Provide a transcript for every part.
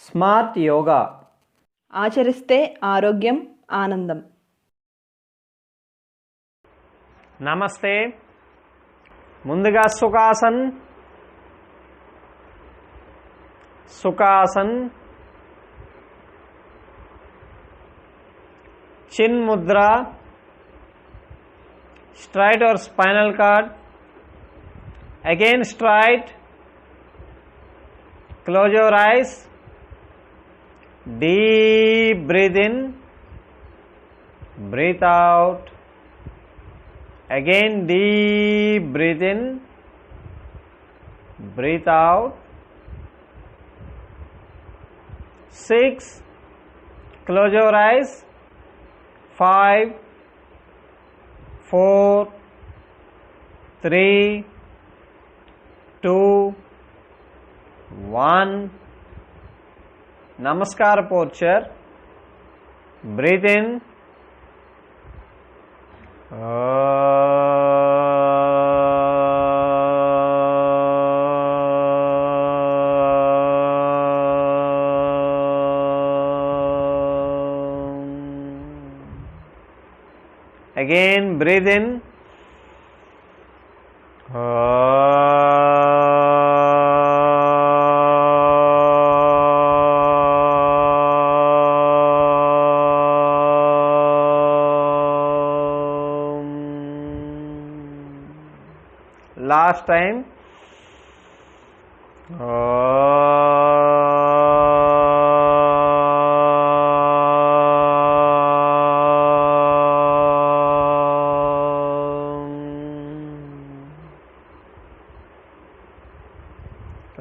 Smart yoga ఆచరిస్తే ఆరోగ్యం ఆనందం. నమస్తే. ముందుగా సుఖాసన్ చిన్ Mudra, straight or spinal cord, again straight, close your eyes, deep breathe in, breathe out, again deep breathe in, breathe out. 6, close your eyes. 5, 4, 3, 2, 1. Namaskar posture. Breathe in. Again breathe in. Last time.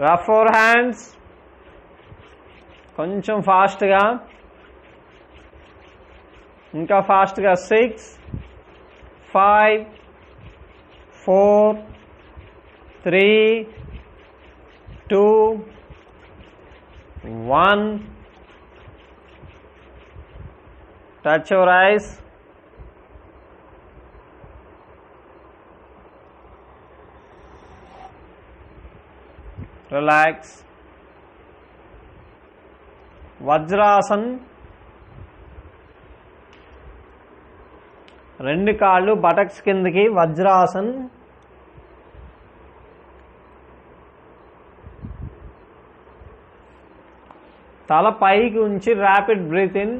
Rub your hands. కొంచెం ఫాస్ట్గా, ఇంకా ఫాస్ట్గా. 6, 5, 4, 3, 2, 1. Touch your eyes. Relax. Vajrasan. రెండు కాళ్ళు buttocks కిందకి. వజ్రాసన్. తల పైకి ఉంచి ర్యాపిడ్ బ్రీత్ ఇన్.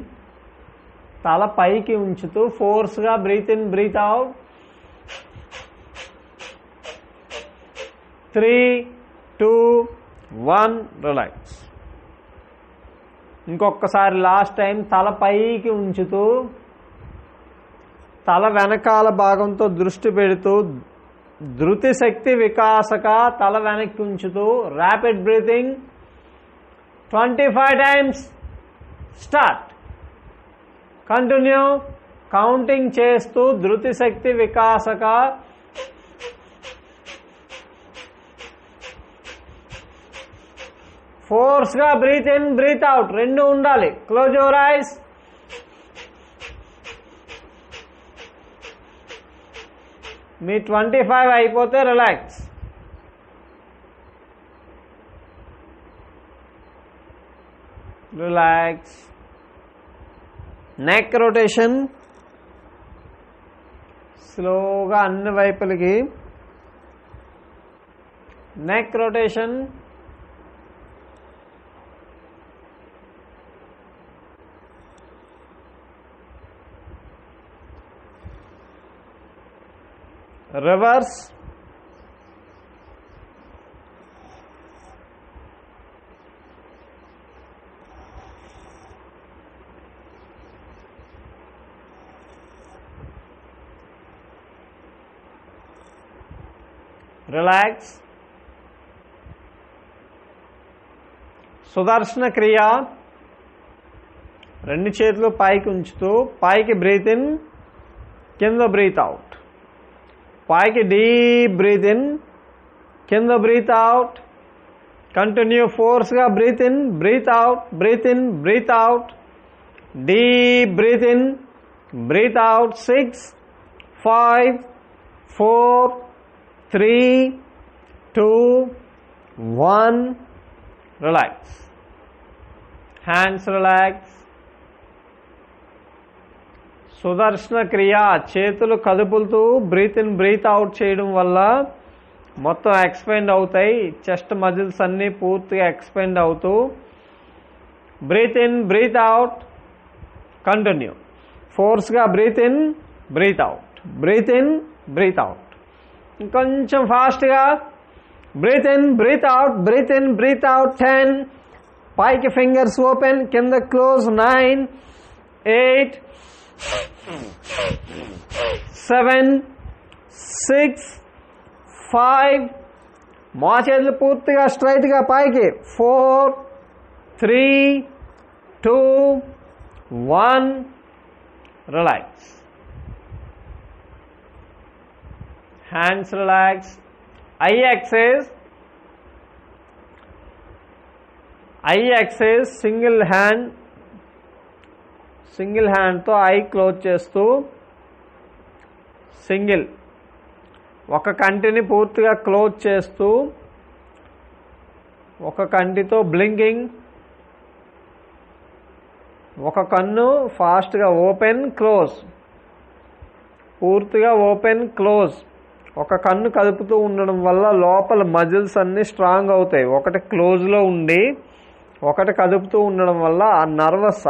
తల పైకి ఉంచుతూ ఫోర్స్గా breathe in, breathe out. 3, 2, 1. Relax. ఇంకొకసారి లాస్ట్ టైం తల పైకి ఉంచుతూ తల వెనకాల భాగంతో దృష్టి పెడుతూ ధృతి శక్తి వికాసక తల వెనక్కి ఉంచుతూ rapid breathing 25 times. Start. Continue counting చేస్తూ ధృతి శక్తి వికాసక. ఫోర్స్గా బ్రీత్ ఇన్, బ్రీత్ అవుట్ రెండు ఉండాలి. Close your ice. మీ 25 అయిపోతే రిలాక్స్. రిలాక్స్. నెక్ రొటేషన్ స్లోగా అన్ని వైపులకి. Neck rotation. Reverse. Relax. Sudarshana Kriya. రెండు చేతులు పైకి ఉంచుతూ పైకి బ్రీత్ ఇన్, కింద బ్రీత్ అవుట్. పైకి డీప్ బ్రీత్ ఇన్, కింద బ్రీత్ అవుట్. కంటిన్యూ ఫోర్స్గా breathe in, breathe out, breathe in, breathe out. Deep breathe in, breathe out. 6, 5, 4, 3, 2, 1. Relax. Hands relax. Sudarshana Kriya, చేతులు కదుపుతూ బ్రీత్ ఇన్ బ్రీత్ అవుట్ చేయడం వల్ల మొత్తం ఎక్స్పెండ్ అవుతాయి. చెస్ట్ మజిల్స్ అన్నీ పూర్తిగా ఎక్స్పెండ్ అవుతూ breathe in breathe out. Continue. ఫోర్స్గా breathe in breathe out, breathe in breathe out. ఇంకొంచెం ఫాస్ట్గా breathe in breathe out, breathe in breathe out. 10. పైకి ఫింగర్స్ ఓపెన్, కింద క్లోజ్. 9, 8, 7, 6, 5. మా చేతులు పూర్తిగా స్ట్రైట్గా పైకి. 4, 3, 2, 1. Relax. Hands relax. Eye exercise. Single హ్యాండ్తో ఐ క్లోజ్ చేస్తూ ఒక కంటిని పూర్తిగా క్లోజ్ చేస్తూ ఒక కంటితో బ్లింకింగ్. ఒక కన్ను ఫాస్ట్గా ఓపెన్ క్లోజ్, పూర్తిగా ఓపెన్ క్లోజ్. ఒక కన్ను కదుపుతూ ఉండడం వల్ల లోపల మజిల్స్ అన్నీ స్ట్రాంగ్ అవుతాయి. ఒకటి క్లోజ్లో ఉండి ఒకటి కదుపుతూ ఉండడం వల్ల ఆ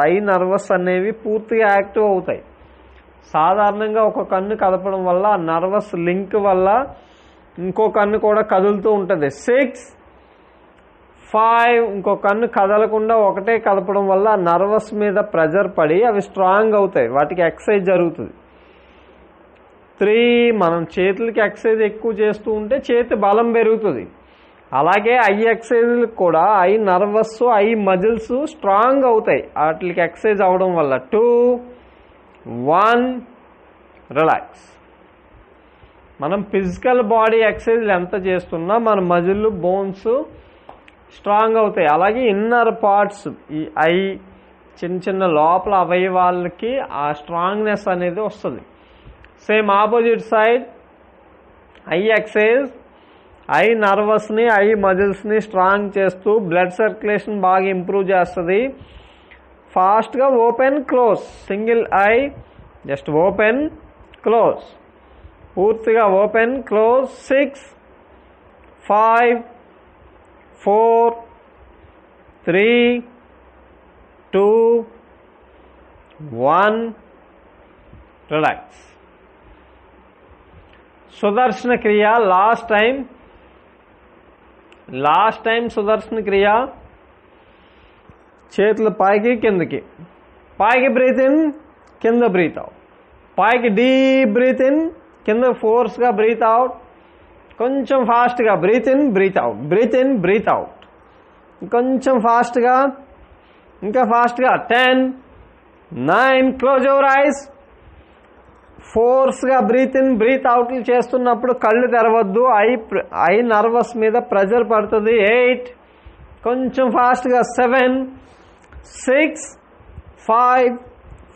ఐ నర్వస్ అనేవి పూర్తిగా యాక్టివ్ అవుతాయి. సాధారణంగా ఒక కన్ను కదపడం వల్ల ఆ నర్వస్ లింక్ వల్ల ఇంకో కన్ను కూడా కదులుతూ ఉంటుంది. 6, 5. ఇంకో కన్ను కదలకుండా ఒకటే కదపడం వల్ల ఆ నర్వస్ మీద ప్రెజర్ పడి అవి స్ట్రాంగ్ అవుతాయి, వాటికి ఎక్సర్సైజ్ జరుగుతుంది. 3. మనం చేతులకి ఎక్సర్సైజ్ ఎక్కువ చేస్తూ ఉంటే చేతి బలం పెరుగుతుంది. అలాగే ఐ ఎక్సర్సైజ్లకు కూడా I nervous, I muscles strong అవుతాయి వాటికి ఎక్సర్సైజ్ అవడం వల్ల. 2, 1. రిలాక్స్. మనం ఫిజికల్ బాడీ ఎక్సర్సైజ్లు ఎంత చేస్తున్నా మన మజిల్, బోన్స్ స్ట్రాంగ్ అవుతాయి. అలాగే ఇన్నర్ పార్ట్స్, ఈ ఐ చిన్న లోపల అవయవాళ్ళకి ఆ స్ట్రాంగ్నెస్ అనేది వస్తుంది. Same opposite side eye exercise eye నర్వస్ని, ఐ మజిల్స్ని స్ట్రాంగ్ చేస్తూ బ్లడ్ సర్క్యులేషన్ బాగా ఇంప్రూవ్ చేస్తుంది. ఫాస్ట్గా open close. Single eye just open close, పూర్తిగా open close. 6, 5, 4, 3, 2, 1. Relax. Sudarshana Kriya last time Sudarshana Kriya. చేతులు పైకి కిందకి, పైకి బ్రీత్ ఇన్, కింద బ్రీత్ అవుట్. పైకి డీప్ బ్రీత్ ఇన్, కింద ఫోర్స్గా బ్రీత్ అవుట్. కొంచెం ఫాస్ట్గా breathe in breathe out, breathe in breathe out. కొంచెం ఫాస్ట్గా, ఇంకా ఫాస్ట్గా. 10, 9. Close your eyes. ఫోర్స్గా బ్రీత్ ఇన్ బ్రీత్ అవుట్లు చేస్తున్నప్పుడు కళ్ళు తెరవద్దు, ఐ నర్వస్ మీద ప్రెజర్ పడుతుంది. 8. కొంచెం ఫాస్ట్గా. 7, 6, 5,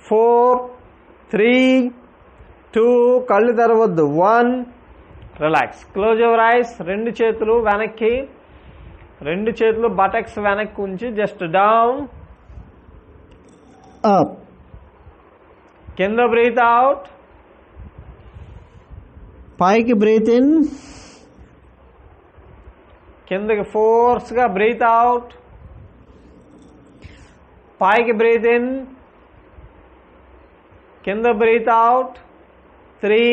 4, 3, 2. కళ్ళు తెరవద్దు. 1. రిలాక్స్. Close your eyes. రెండు చేతులు వెనక్కి, రెండు చేతులు బటక్స్ వెనక్కి ఉంచి జస్ట్ డౌన్, అప్. కింద బ్రీత్ అవుట్, పైకి బ్రీత్ ఇన్, కిందకి ఫోర్స్గా బ్రీత్ అవుట్. పైకి బ్రీత్ ఇన్, కింద బ్రీత్ అవుట్. 3.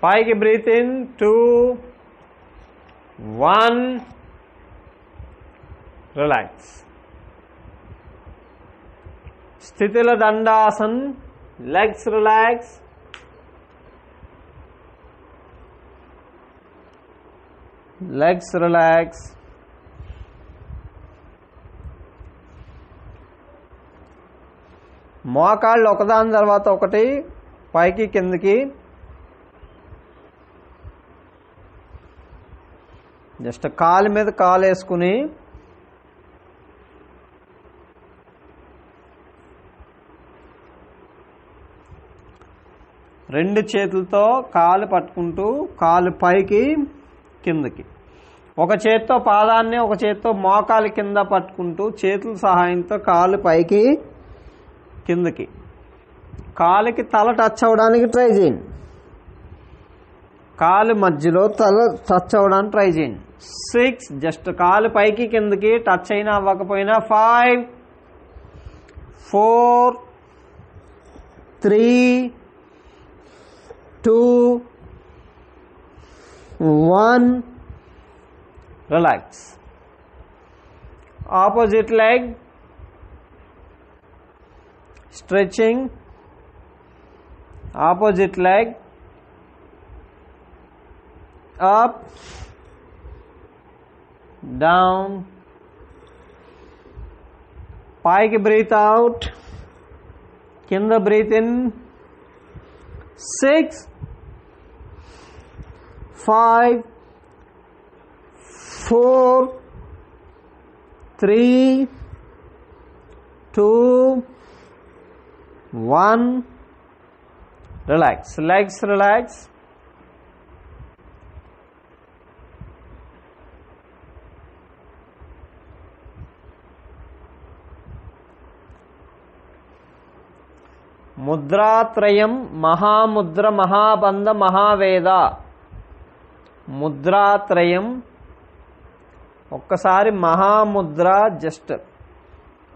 పైకి బ్రీత్ ఇన్. 2, 1. రిలాక్స్. స్థితిల Dandasan. Legs relax. Legs relax. మోకాళ్ళు ఒకదాని తర్వాత ఒకటి పైకి కిందకి. జస్ట్ కాలు మీద కాలు వేసుకుని రెండు చేతులతో కాలు పట్టుకుంటూ కాలు పైకి కిందకి. ఒక చేత్తో పాదాన్ని ఒక చేత్తో మోకాలి కింద పట్టుకుంటూ చేతుల సహాయంతో కాలు పైకి కిందకి, కాలుకి తల టచ్ అవ్వడానికి ట్రై చేయండి, కాలు మధ్యలో తల టచ్ అవ్వడానికి ట్రై చేయండి. 6 జస్ట్ కాలు పైకి కిందకి టచ్ అయినా అవ్వకపోయినా 5 4 3 2 1 relax. Opposite leg stretching, opposite leg up, down, పైకి breathe out, కింద breathe in. 6 5 4 3 2 1 relax. Legs relax. ముద్రాత్రయం మహాముద్ర మహాబంధ Mahaveda. ముద్రాత్రయం ఒక్కసారి మహాముద్ర జస్ట్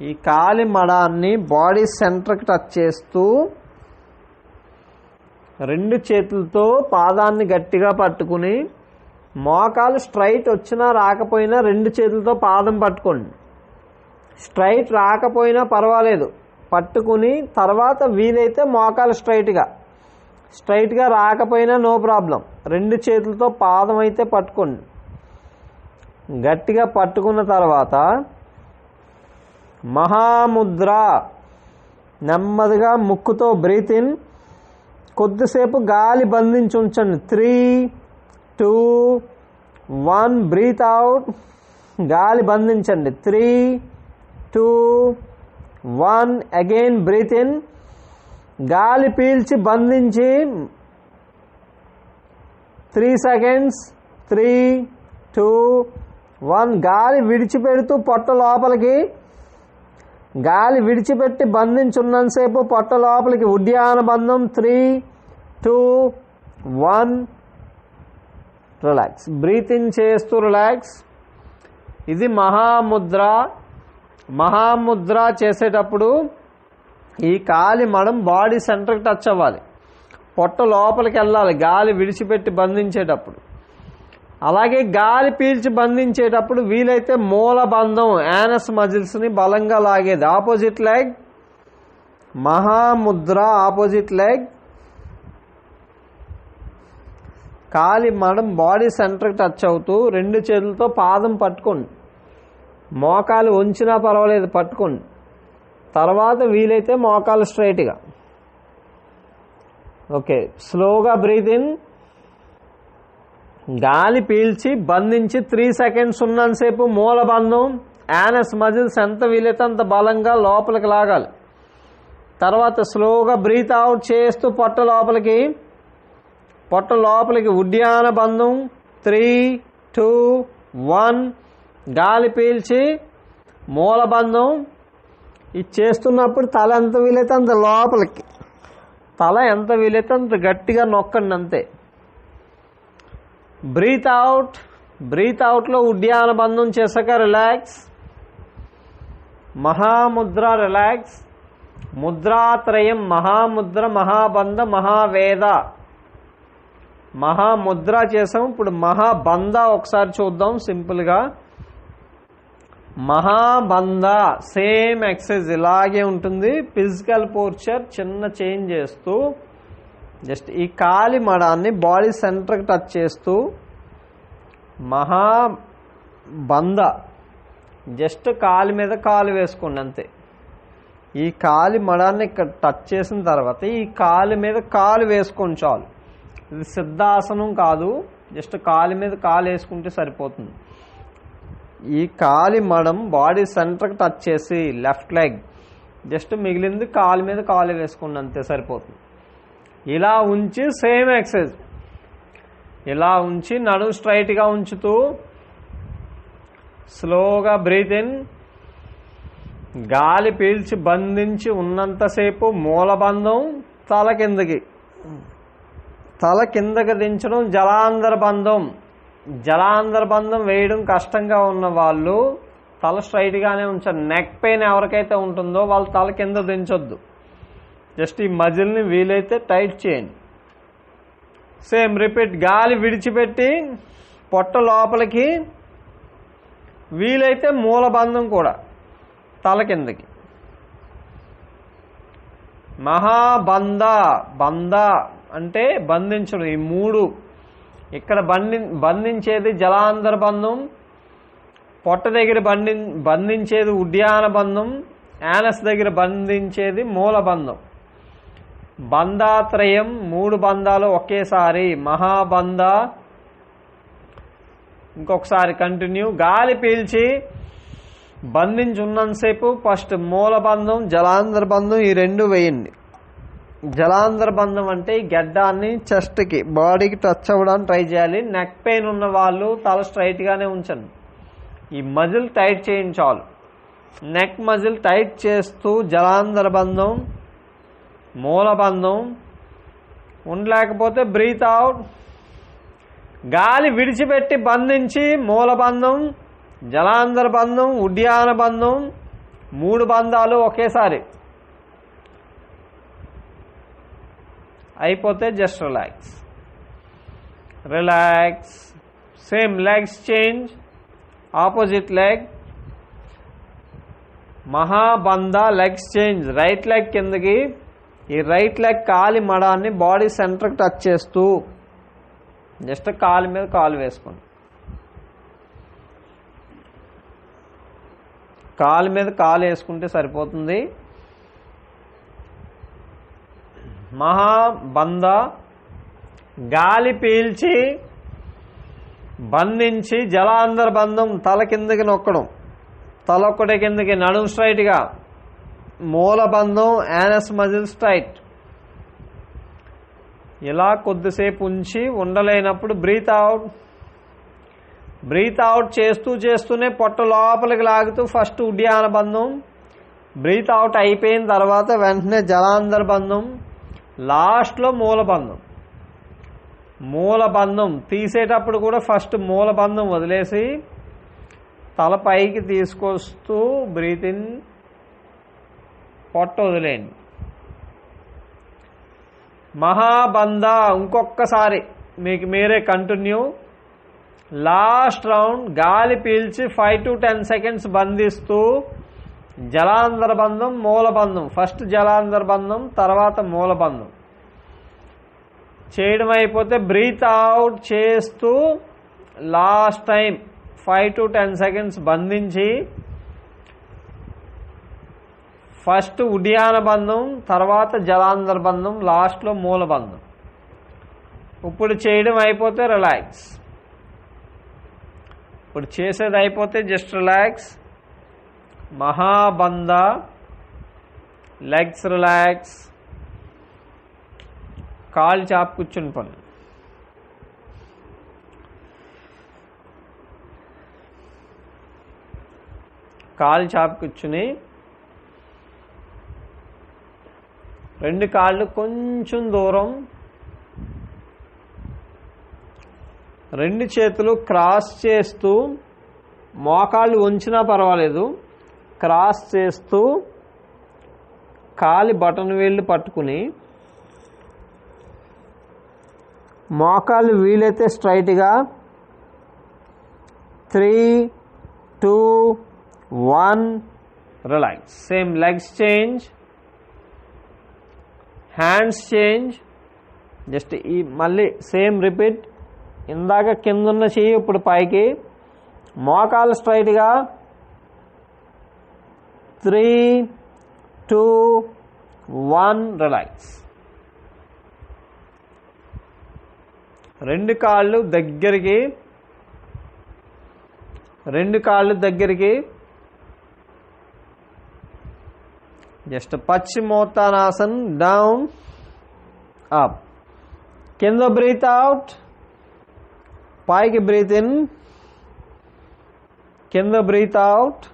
ఈ కాలి మడాన్ని బాడీ సెంటర్కి టచ్ చేస్తూ రెండు చేతులతో పాదాన్ని గట్టిగా పట్టుకుని మోకాలు స్ట్రైట్ వచ్చినా రాకపోయినా రెండు చేతులతో పాదం పట్టుకోండి. స్ట్రైట్ రాకపోయినా పర్వాలేదు పట్టుకుని తర్వాత వీలైతే మోకాలు స్ట్రైట్గా రాకపోయినా నో ప్రాబ్లం, రెండు చేతులతో పాదం అయితే పట్టుకోండి. గట్టిగా పట్టుకున్న తర్వాత మహాముద్ర నెమ్మదిగా ముక్కుతో బ్రీత్ ఇన్, కొద్దిసేపు గాలి బంధించి ఉంచండి. 3 2 1 బ్రీత్ అవుట్, గాలి బంధించండి. 3 2 1 అగైన్ బ్రీత్ ఇన్, గాలి పీల్చి బంధించి 3 seconds. 3 2 1 గాలి విడిచిపెడుతూ పొట్ట లోపలికి, గాలి విడిచిపెట్టి బంధించున్నంతసేపు పొట్ట లోపలికి ఉడ్యాన బంధం. 3 2 1 రిలాక్స్. బ్రీత్ ఇన్ చేస్తూ రిలాక్స్. ఇది మహాముద్ర. మహాముద్ర చేసేటప్పుడు ఈ కాలి మడం బాడీ సెంటర్కి టచ్ అవ్వాలి, పొట్ట లోపలికి వెళ్ళాలి గాలి విడిచిపెట్టి బంధించేటప్పుడు. అలాగే గాలి పీల్చి బంధించేటప్పుడు వీలైతే మూల బంధం యానస్ మజిల్స్ని బలంగా లాగేది. ఆపోజిట్ లెగ్ మహాముద్ర, ఆపోజిట్ లెగ్ కాలి మడం బాడీ సెంటర్కి టచ్ అవుతూ రెండు చేతులతో పాదం పట్టుకోండి, మోకాలు వంచినా పర్వాలేదు పట్టుకోండి. తర్వాత వీలైతే మోకాలు స్ట్రైట్గా. ఓకే, స్లోగా బ్రీత్ ఇన్, గాలి పీల్చి బంధించి 3 seconds ఉన్నంతసేపు మూల బంధం యానస్ మజిల్స్ ఎంత వీలైతే అంత బలంగా లోపలికి లాగాలి. తర్వాత స్లోగా బ్రీత్ అవుట్ చేస్తూ పొట్ట లోపలికి ఉడ్యాన బంధం. 3 2 1 గాలి పీల్చి మూల బంధం. ఇది చేస్తున్నప్పుడు తల ఎంత వీలైతే అంత లోపలికి, తల ఎంత వీలైతే అంత గట్టిగా నొక్కండి అంతే. బ్రీత్ అవుట్, బ్రీత్ అవుట్లో ఉడ్యాన బంధం చేశాక రిలాక్స్. మహాముద్ర రిలాక్స్. ముద్రాత్రయం మహాముద్ర మహాబంధ మహావేద. మహాముద్ర చేసాం, ఇప్పుడు మహాబంధ ఒకసారి చూద్దాం సింపుల్గా. మహాబంధ సేమ్ ఎక్సర్సైజ్ ఇలాగే ఉంటుంది. ఫిజికల్ పోర్చర్ చిన్న చేంజ్ చేస్తూ జస్ట్ ఈ కాలి మడాన్ని బాడీ సెంటర్కి టచ్ చేస్తూ మహాబంధ జస్ట్ కాలి మీద కాలు వేసుకోండి అంతే. ఈ కాలి మడాన్ని ఇక్కడ టచ్ చేసిన తర్వాత ఈ కాలు మీద కాలు వేసుకోండి చాలు. ఇది సిద్ధాసనం కాదు, జస్ట్ కాలి మీద కాలు వేసుకుంటే సరిపోతుంది. ఈ కాలి మడం బాడీ సెంటర్కి టచ్ చేసి లెఫ్ట్ లెగ్ జస్ట్ మిగిలింది కాలు మీద కాలు వేసుకోండి అంతే సరిపోతుంది. ఇలా ఉంచి సేమ్ ఎక్సర్సైజ్ ఇలా ఉంచి నడుము స్ట్రైట్గా ఉంచుతూ స్లోగా బ్రీత్ ఇన్. గాలి పీల్చి బంధించి ఉన్నంతసేపు మూలబంధం. తల కిందకి దించడం జలాంధర బంధం. జలాంధర బంధం వేయడం కష్టంగా ఉన్న వాళ్ళు తల స్ట్రైట్గానే ఉంచారు. నెక్ పెయిన్ ఎవరికైతే ఉంటుందో వాళ్ళు తల కింద దించొద్దు. జస్ట్ ఈ మజిల్ని వీలైతే టైట్ చేయండి. Same repeat. గాలి విడిచిపెట్టి పొట్ట లోపలికి, వీలైతే మూలబంధం కూడా తల కిందకి. మహాబంధ. బంధ అంటే బంధించడం. ఈ మూడు ఇక్కడ బంధించేది జలాంధర బంధం, పొట్ట దగ్గర బంధించేది ఉడ్యాన బంధం, యానస్ దగ్గర బంధించేది మూలబంధం. బంధాత్రయం, మూడు బంధాలు ఒకేసారి. మహాబంధ. ఇంకొకసారి కంటిన్యూ. గాలి పీల్చి బంధించి ఉన్నంతసేపు ఫస్ట్ మూలబంధం, జలాంధర బంధం, ఈ రెండు వేయండి. జలాంధర బంధం అంటే ఈ గడ్డాన్ని చెస్ట్కి, బాడీకి టచ్ అవ్వడానికి ట్రై చేయాలి. నెక్ పెయిన్ ఉన్న వాళ్ళు తల స్ట్రైట్గానే ఉంచండి. ఈ మజిల్ టైట్ చేయండి చాలు. నెక్ మజిల్ టైట్ చేస్తూ జలాంధర బంధం, మూలబంధం. ఉండలేకపోతే బ్రీత్ అవుట్. గాలి విడిచిపెట్టి బంధించి మూలబంధం, జలాంధర బంధం, ఉడ్యాన బంధం, మూడు బంధాలు ఒకేసారి. అయిపోతే just relax. Relax. Same legs change. Opposite leg. Mahabandha. Legs change. Right leg కిందకి. ఈ రైట్ లెగ్ కాలి మడాన్ని బాడీ సెంటర్కి టచ్ చేస్తూ జస్ట్ కాలు మీద కాలు వేసుకోండి. కాలు మీద కాలు వేసుకుంటే సరిపోతుంది. మహాబంధ. గాలి పీల్చి బంధించి జలాంధర బంధం, తల కిందకి నొక్కడం, తల ఒక్కటే కిందకి, నడుము స్ట్రైట్గా. మూలబంధం, యానస్ మజిల్ స్ట్రైట్. ఇలా కొద్దిసేపు ఉంచి ఉండలేనప్పుడు బ్రీత్ అవుట్. బ్రీత్ అవుట్ చేస్తూనే పొట్ట లోపలికి లాగుతూ ఫస్ట్ ఉడ్యాన బంధం. బ్రీత్ అవుట్ అయిపోయిన తర్వాత వెంటనే జలాంధర బంధం, లాస్ట్లో మూలబంధం. మూలబంధం తీసేటప్పుడు కూడా ఫస్ట్ మూలబంధం వదిలేసి తల పైకి తీసుకొస్తూ బ్రీత్ ఇన్, పొట్ట వదిలేయండి. మహాబంధ. ఇంకొకసారి మీకు మీరే కంటిన్యూ. Last round. గాలి పీల్చి 5 to 10 seconds బంధిస్తూ జలాంధర బంధం, మూలబంధం. ఫస్ట్ జలాంధర బంధం, తర్వాత మూలబంధం చేయడం అయిపోతే బ్రీత్ అవుట్ చేస్తూ లాస్ట్ టైం 5 to 10 seconds బంధించి ఫస్ట్ ఉడ్యాన బంధం, తర్వాత జలాంధర బంధం, లాస్ట్లో మూలబంధం. ఇప్పుడు చేయడం అయిపోతే రిలాక్స్. ఇప్పుడు చేసేది అయిపోతే just relax. Mahabandha. Legs relax. కాళ్ళు చాపు కూర్చుని పని. కాళ్ళు చాపు కూర్చుని రెండు కాళ్ళు కొంచెం దూరం, రెండు చేతులు క్రాస్ చేస్తూ, మోకాళ్ళు ఉంచినా పర్వాలేదు, క్రాస్ చేస్తూ కాలి బటన్ వేళ్ళు పట్టుకుని మోకాళ్ళు వీలైతే స్ట్రైట్గా 3, 2, 1 relax. Same legs change, hands change. Just ఈ మళ్ళీ సేమ్ రిపీట్. ఇందాక కిందున్న చెయ్యి ఇప్పుడు పైకి, మోకాలు స్ట్రైట్గా 3, 2, 1 రిలాక్స్. రెండు కాళ్ళు దగ్గరికి, రెండు కాళ్ళు దగ్గరికి. జస్ట్ పశ్చిమోత్తానాసన్. Down, up. కింద బ్రీత్ అవుట్, పైకి బ్రీత్ ఇన్, కింద బ్రీత్ అవుట్,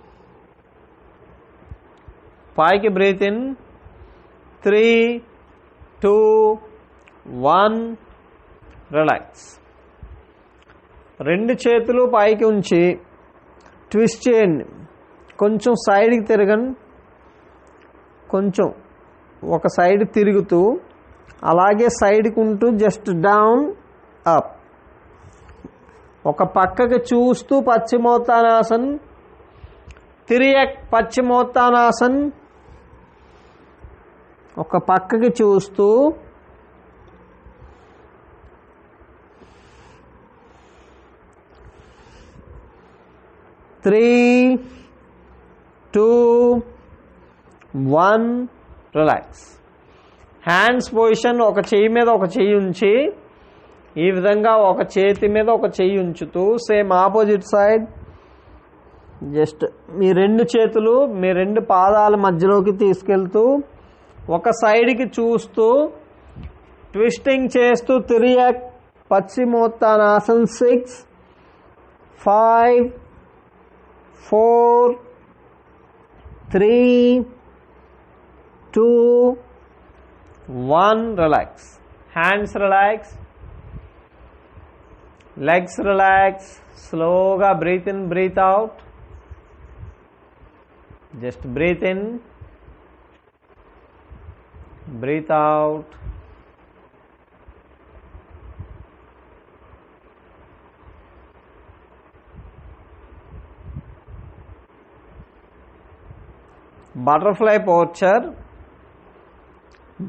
పైకి బ్రీత్ ఇన్. 3, 2, 1 రిలాక్స్. రెండు చేతులు పైకి ఉంచి ట్విస్ట్ చేయండి. కొంచెం సైడ్కి తిరగండి, కొంచెం ఒక సైడ్ తిరుగుతూ అలాగే సైడ్కి ఉంటూ జస్ట్ డౌన్ అప్. ఒక పక్కకి చూస్తూ పశ్చిమోత్తానాసన్, తిరియక్ పశ్చిమోత్తానాసన్. ఒక పక్కకి చూస్తూ త్రీ, 2, 1 రిలాక్స్. హ్యాండ్స్ పొజిషన్ ఒక చెయ్యి మీద ఒక చెయ్యి ఉంచి ఈ విధంగా ఒక చేతి మీద ఒక చెయ్యి ఉంచుతూ సేమ్ ఆపోజిట్ సైడ్ జస్ట్ మీ రెండు చేతులు మీ రెండు పాదాల మధ్యలోకి తీసుకెళ్తూ ఒక సైడ్కి చూస్తూ ట్విస్టింగ్ చేస్తూ తిరియక్ పశ్చిమోత్తానాసన్. 6, 5, 4, 3, 2, 1 relax. Hands relax, legs relax. Slowly breathe in, breathe out. Just breathe in, breathe out. Butterfly posture,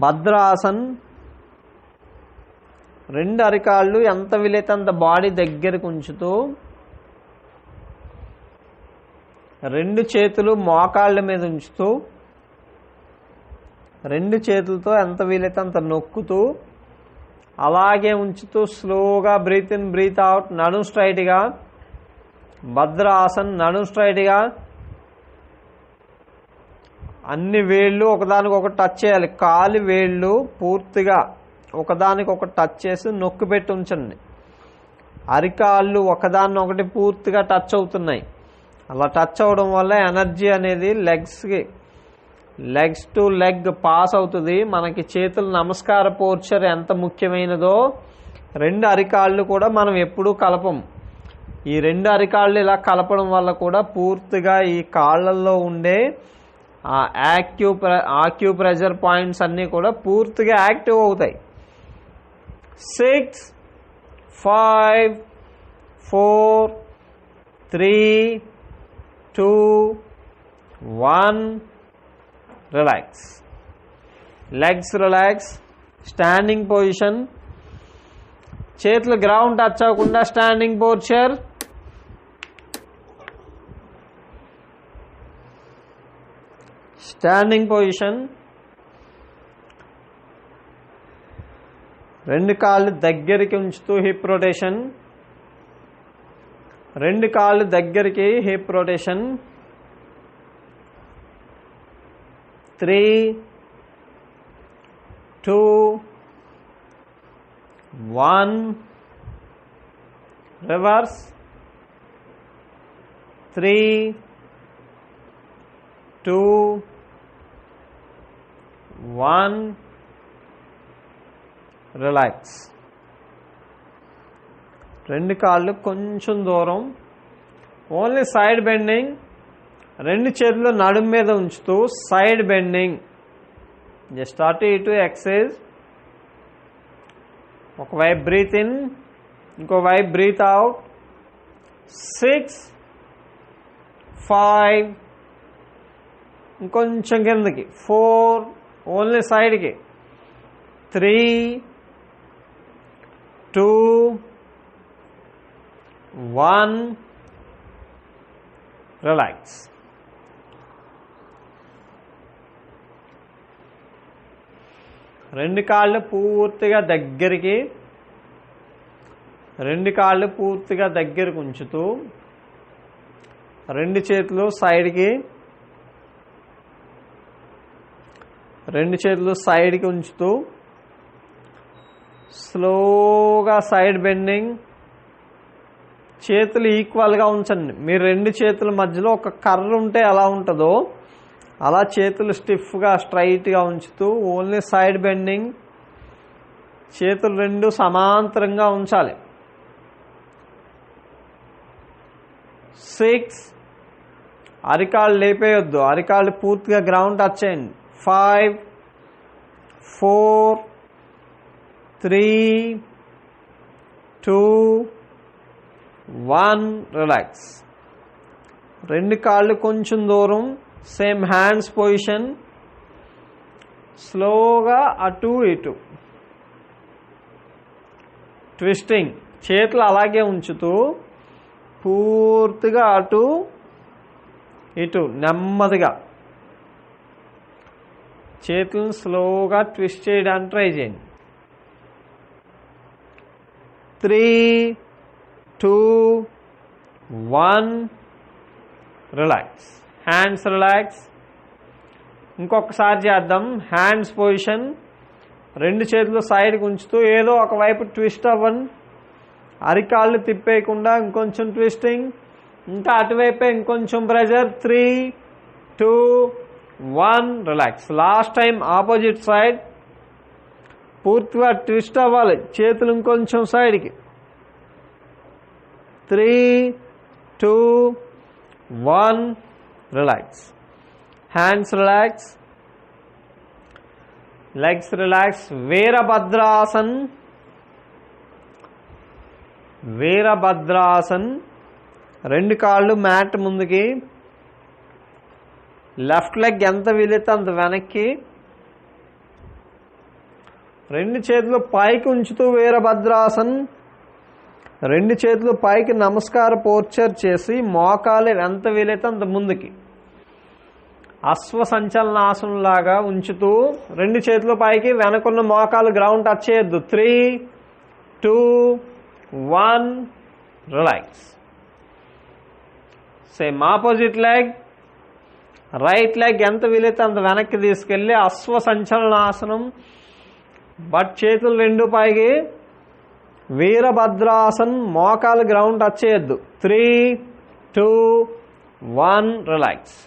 భద్రాసన్. రెండు అరికాళ్ళు ఎంత వీలైతే అంత బాడీ దగ్గరకు ఉంచుతూ రెండు చేతులు మోకాళ్ళ మీద ఉంచుతూ రెండు చేతులతో ఎంత వీలైతే అంత నొక్కుతూ అలాగే ఉంచుతూ స్లోగా బ్రీత్ ఇన్, బ్రీత్ అవుట్. నడుం స్ట్రైట్గా, భద్రాసన్. నడుం స్ట్రైట్గా, అన్ని వేళ్ళు ఒకదానికొకటి టచ్ చేయాలి. కాలి వేళ్ళు పూర్తిగా ఒకదానికొకటి టచ్ చేసి నొక్కి పెట్టి ఉంచండి. అరికాళ్ళు ఒకదాన్నొకటి పూర్తిగా టచ్ అవుతున్నాయి. అలా టచ్ అవడం వల్ల ఎనర్జీ అనేది లెగ్స్ టు లెగ్ పాస్ అవుతుంది. మనకి చేతుల నమస్కార పోర్చర్ ఎంత ముఖ్యమైనదో రెండు అరికాళ్ళు కూడా మనం ఎప్పుడూ కలపం. ఈ రెండు అరికాళ్ళు ఇలా కలపడం వల్ల కూడా పూర్తిగా ఈ కాళ్ళల్లో ఉండే ఆక్యూప్రెజర్ పాయింట్స్ అన్నీ కూడా పూర్తిగా యాక్టివ్ అవుతాయి. 6, 5, 4, 3, 2, 1 relax. Legs relax. Standing position, చేతులు గ్రౌండ్ టచ్ అవ్వకుండా స్టాండింగ్ పోర్చర్. Standing position. రెండు కాళ్ళు దగ్గరికి ఉంచుతూ హిప్ రొటేషన్. రెండు కాళ్ళు దగ్గరికి హిప్ రొటేషన్. 3, 2, 1 రివర్స్. 3, 2, 1 రిలాక్స్. రెండు కాళ్ళు కొంచెం దూరం, ఓన్లీ సైడ్ బెండింగ్. రెండు చేతులు నడుము మీద ఉంచుతూ సైడ్ బెండింగ్. జస్ట్ అటు ఇటు ఎక్సైజ్. ఒకవైపు బ్రీత్ ఇన్, ఇంకోవైపు బ్రీత్ అవుట్. 6, 5, ఇంకొంచెం కిందకి. 4, ఓన్లీ సైడ్కి. 3, 2, 1 రిలాక్స్. రెండు కాళ్ళు పూర్తిగా దగ్గరికి, రెండు కాళ్ళు పూర్తిగా దగ్గరకు ఉంచుతూ రెండు చేతులు సైడ్కి, రెండు చేతులు సైడ్కి ఉంచుతూ స్లోగా సైడ్ బెండింగ్. చేతులు ఈక్వల్గా ఉంచండి. మీరు రెండు చేతుల మధ్యలో ఒక కర్ర ఉంటే ఎలా ఉంటుందో అలా చేతులు స్టిఫ్గా స్ట్రైట్గా ఉంచుతూ ఓన్లీ సైడ్ బెండింగ్. చేతులు రెండు సమాంతరంగా ఉంచాలి. 6 అరికాళ్ళు లేపేయొద్దు, అరికాళ్ళు పూర్తిగా గ్రౌండ్ టచ్ చేయండి. 5 4 3 2 1 రిలాక్స్. రెండు కాళ్ళు కొంచెం దూరం, సేమ్ హ్యాండ్స్ పొజిషన్, స్లోగా అటు ఇటు ట్విస్టింగ్. చేతులు అలాగే ఉంచుతూ పూర్తిగా అటు ఇటు నెమ్మదిగా చేతులను స్లోగా ట్విస్ట్ చేయడానికి ట్రై చేయండి. 3 2 1 రిలాక్స్. Hands relax. ఇంకొకసారి చేద్దాం. హ్యాండ్స్ పొజిషన్, రెండు చేతులు సైడ్కి ఉంచుతూ ఏదో ఒకవైపు ట్విస్ట్ అవ్వండి. అరికాళ్ళు తిప్పేయకుండా ఇంకొంచెం ట్విస్టింగ్, ఇంకా అటువైపే ఇంకొంచెం pressure. 3 2 1 relax. Last time opposite side పూర్తిగా ట్విస్ట్ అవ్వాలి, చేతులు ఇంకొంచెం సైడ్కి. 3 2 1 relax. Hands relax, legs relax. Virabhadrasan. Virabhadrasan. రెండు కాళ్ళు మ్యాట్ ముందుకి, లెఫ్ట్ లెగ్ ఎంత వీలైతే అంత వెనక్కి, రెండు చేతులు పైకి ఉంచుతూ వీరభద్రాసన్. రెండు చేతులు పైకి నమస్కార పోర్చర్ చేసి మోకాలు ఎంత వీలైతే అంత ముందుకి అశ్వ సంచలనాసనం లాగా ఉంచుతూ రెండు చేతుల పైకి, వెనకున్న మోకాలు గ్రౌండ్ టచ్ చేయొద్దు. 3 2 1 relax. Same opposite leg, right leg ఎంత వీలైతే అంత వెనక్కి తీసుకెళ్ళి అశ్వ సంచలనాసనం, బట్ చేతులు రెండు పైకి. వీరభద్రాసన్, మోకాలు గ్రౌండ్ టచ్ చేయొద్దు. 3 2 1 రిలాక్స్.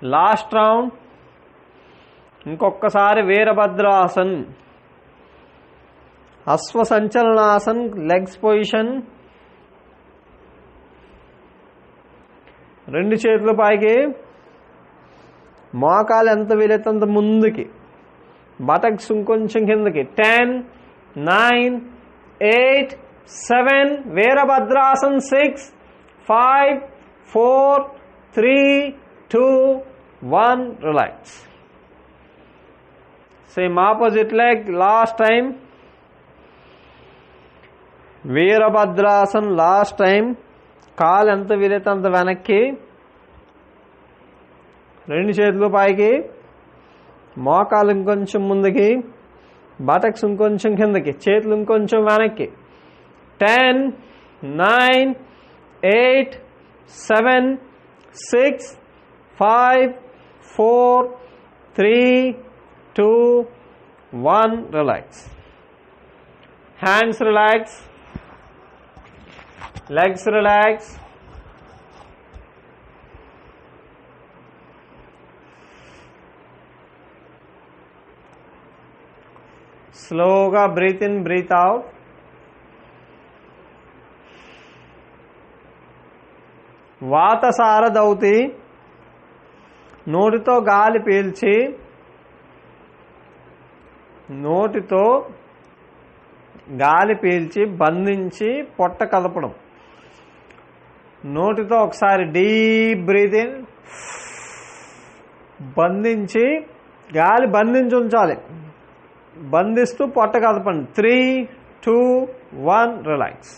Last round. ఇంకొకసారి వీరభద్రాసన్, అశ్వ సంచలనాసన్, లెగ్స్ పొజిషన్, రెండు చేతుల పైకి, మోకాలు ఎంత వీలైతే అంత ముందుకి, బటక్స్ ఇంకొంచెం కిందకి. 10 9 8 7 Virabhadrasan. 6 5 4 3 2 1 relax. Same opposite leg. Last time Virabhadrasan. Last time కాలు ఎంత వీలైతే అంత వెనక్కి, రెండు చేతులు పైకి, మోకాలు ఇంకొంచెం ముందుకి, బటక్స్ ఇంకొంచెం కిందకి, చేతులు ఇంకొంచెం వెనక్కి. 10 9 8 7 6 5 4 3 2 1 relax. Hands relax, legs relax, slowగా breathe in, breathe out. వాతసారదౌతి. నోటితో గాలి పీల్చి బంధించి పొట్ట కదపడం. నోటితో ఒకసారి డీప్ బ్రీత్ ఇన్, బంధించి గాలి బంధించి ఉంచాలి, బంధిస్తూ పొట్ట కదపండి. 3 2 1 రిలాక్స్.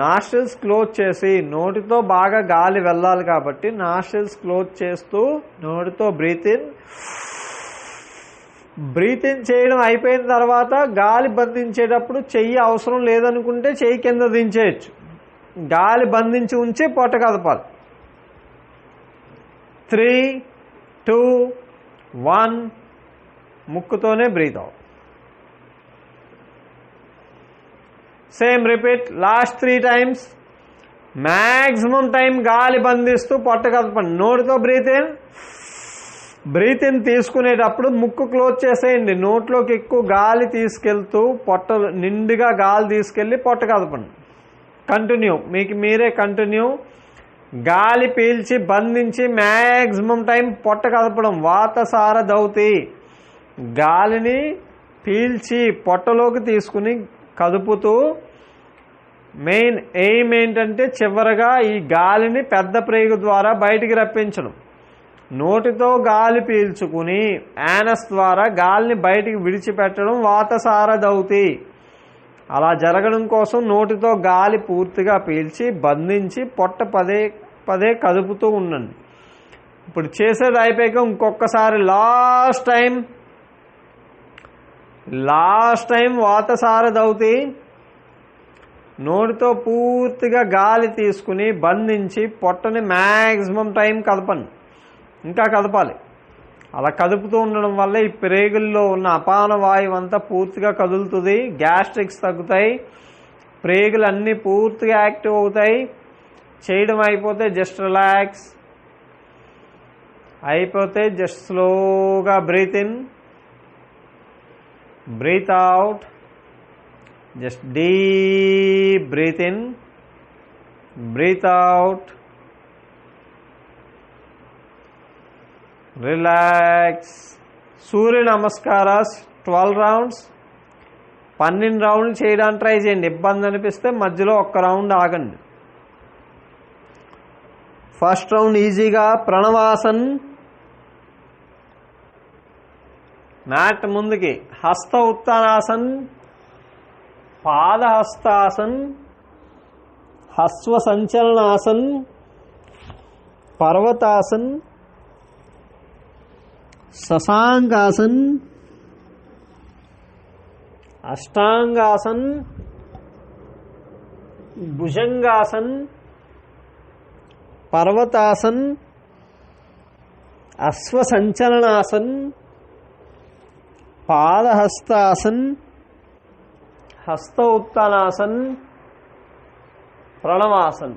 నాస్ట్రిల్స్ క్లోజ్ చేసి, నోటితో బాగా గాలి వెళ్ళాలి కాబట్టి నాస్ట్రిల్స్ క్లోజ్ చేస్తూ నోటితో బ్రీత్ ఇన్. బ్రీత్ ఇన్ చేయడం అయిపోయిన తర్వాత గాలి బంధించేటప్పుడు చెయ్యి అవసరం లేదనుకుంటే చెయ్యి కింద దించేయచ్చు. గాలి బంధించి ఉంచి పొట్ట కదపాలి. 3 2 1 ముక్కుతోనే breathe out. Same repeat last 3 times. Maximum time గాలి బంధిస్తూ పొట్ట కదపండి. నోటితో బ్రీత్ ఇన్ తీసుకునేటప్పుడు ముక్కు క్లోజ్ చేసేయండి. నోట్లోకి ఎక్కువ గాలి తీసుకెళ్తూ పొట్ట నిండుగా గాలి తీసుకెళ్ళి పొట్ట కదపండి. కంటిన్యూ, మీకు మీరే కంటిన్యూ. గాలి పీల్చి బంధించి మ్యాక్సిమం టైం పొట్ట కదపడం. వాతసార దౌతి, గాలిని పీల్చి పొట్టలోకి తీసుకుని కదుపుతూ, మెయిన్ ఎయిమ్ ఏంటంటే చివరగా ఈ గాలిని పెద్ద ప్రేగు ద్వారా బయటికి రప్పించడం. నోటితో గాలి పీల్చుకుని యానస్ ద్వారా గాలిని బయటికి విడిచిపెట్టడం వాతసార దౌతి. అలా జరగడం కోసం నోటితో గాలి పూర్తిగా పీల్చి బంధించి పొట్ట పదే పదే కదుపుతూ ఉండండి. ఇప్పుడు చేసేది అయిపోయాక ఇంకొకసారి లాస్ట్ టైం వాతసార దౌతి. నోటితో పూర్తిగా గాలి తీసుకుని బంధించి పొట్టని మ్యాక్సిమం టైం కదపండి. ఇంకా కదపాలి. అలా కదుపుతూ ఉండడం వల్ల ఈ ప్రేగుల్లో ఉన్న అపాన వాయువు అంతా పూర్తిగా కదులుతుంది. గ్యాస్ట్రిక్స్ తగ్గుతాయి. ప్రేగులు అన్నీ పూర్తిగా యాక్టివ్ అవుతాయి. చేయడం అయిపోతే జస్ట్ రిలాక్స్. అయిపోతే జస్ట్ స్లోగా breathe in, breathe out. Just deep breathe in, breathe out. Relax. Surya namaskars 12 rounds, 12 రౌండ్లు చేయడానికి ట్రై చేయండి. ఇబ్బంది అనిపిస్తే మధ్యలో 1 రౌండ్ ఆగండి. ఫస్ట్ రౌండ్ ఈజీగా ప్రణవాసన్. మ్యాట్ ముందుకి. హస్త ఉత్తానాసన్, పాదహస్తాసన్, హస్వ సంచలనాసన్, పర్వతాసన్, శశాంకాసన్, అష్టాంగాసన్, భుజంగాసన్, పర్వతాసన్, అశ్వసంచలనాసన్, పాదహస్తాసన్, హస్త ఉత్తానాసన్, ప్రణవాసన్.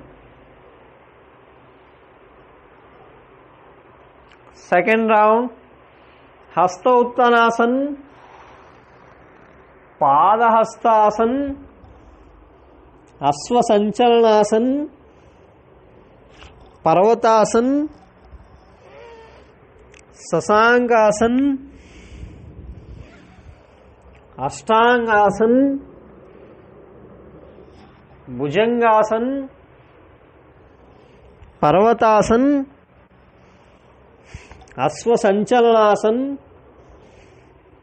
సెకండ్ రౌండ్ హస్త ఉత్తానాసన్, పాదహస్తాసన్, అశ్వసంచలనాసన్, పర్వతాసన్, శశాంకాసన్, అష్టాంగాసన్, భుజంగాసన్, పర్వతాసన్, అశ్వసంచలనాసన్,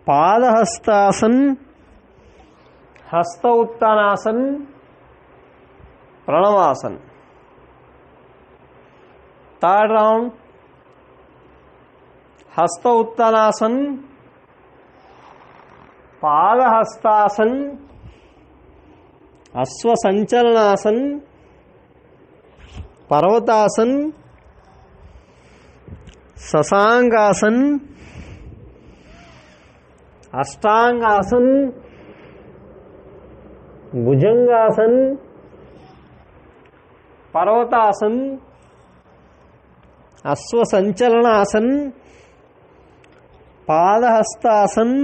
పాదహస్తాసన్, హస్త ఉత్తానాసన్, ప్రణవాసన్. థర్డ్ రౌండ్ హస్త Uttanasana, Padahastasan, అశ్వసంచలనాసన్, పర్వతాసన్, శశాంకాసన్, అష్టాంగాసన్, bhujangasan, పర్వతాసన్, Ashwasanchalanasan, Padahastasan,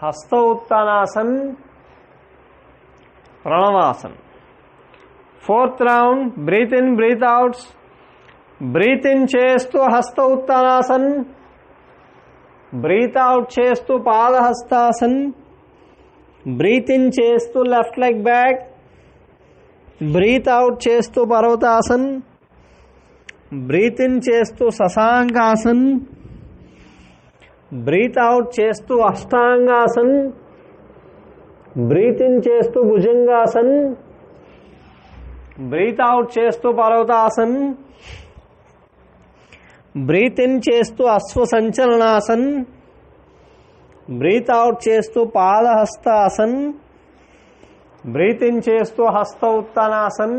Hasta Uttanasan, Pranavasan. Fourth round breathe in, breathe outs. Breathe in చేస్తూ హస్త ఉత్తానాసన్, బ్రీత్ అవుట్ చేస్తూ పాదహస్తాసన్, బ్రీత్ ఇన్ చేస్తూ left leg back, breathe out చేస్తూ పర్వతాసన్, బ్రీత్ ఇన్ చేస్తూ శశాంకాసన్, బ్రీత్ అవుట్ చేస్తూ అష్టాంగాసన్, బ్రీత్ ఇన్ చేస్తూ భుజంగాసన్, బ్రీత్ అవుట్ చేస్తూ పర్వతాసన్, బ్రీత్ ఇన్ చేస్తూ అశ్వసంచలనాసన్, బ్రీత్ అవుట్ చేస్తూ పాదహస్తాసన్, బ్రీత్ ఇన్ చేస్తూ హస్త ఉత్తానాసన్,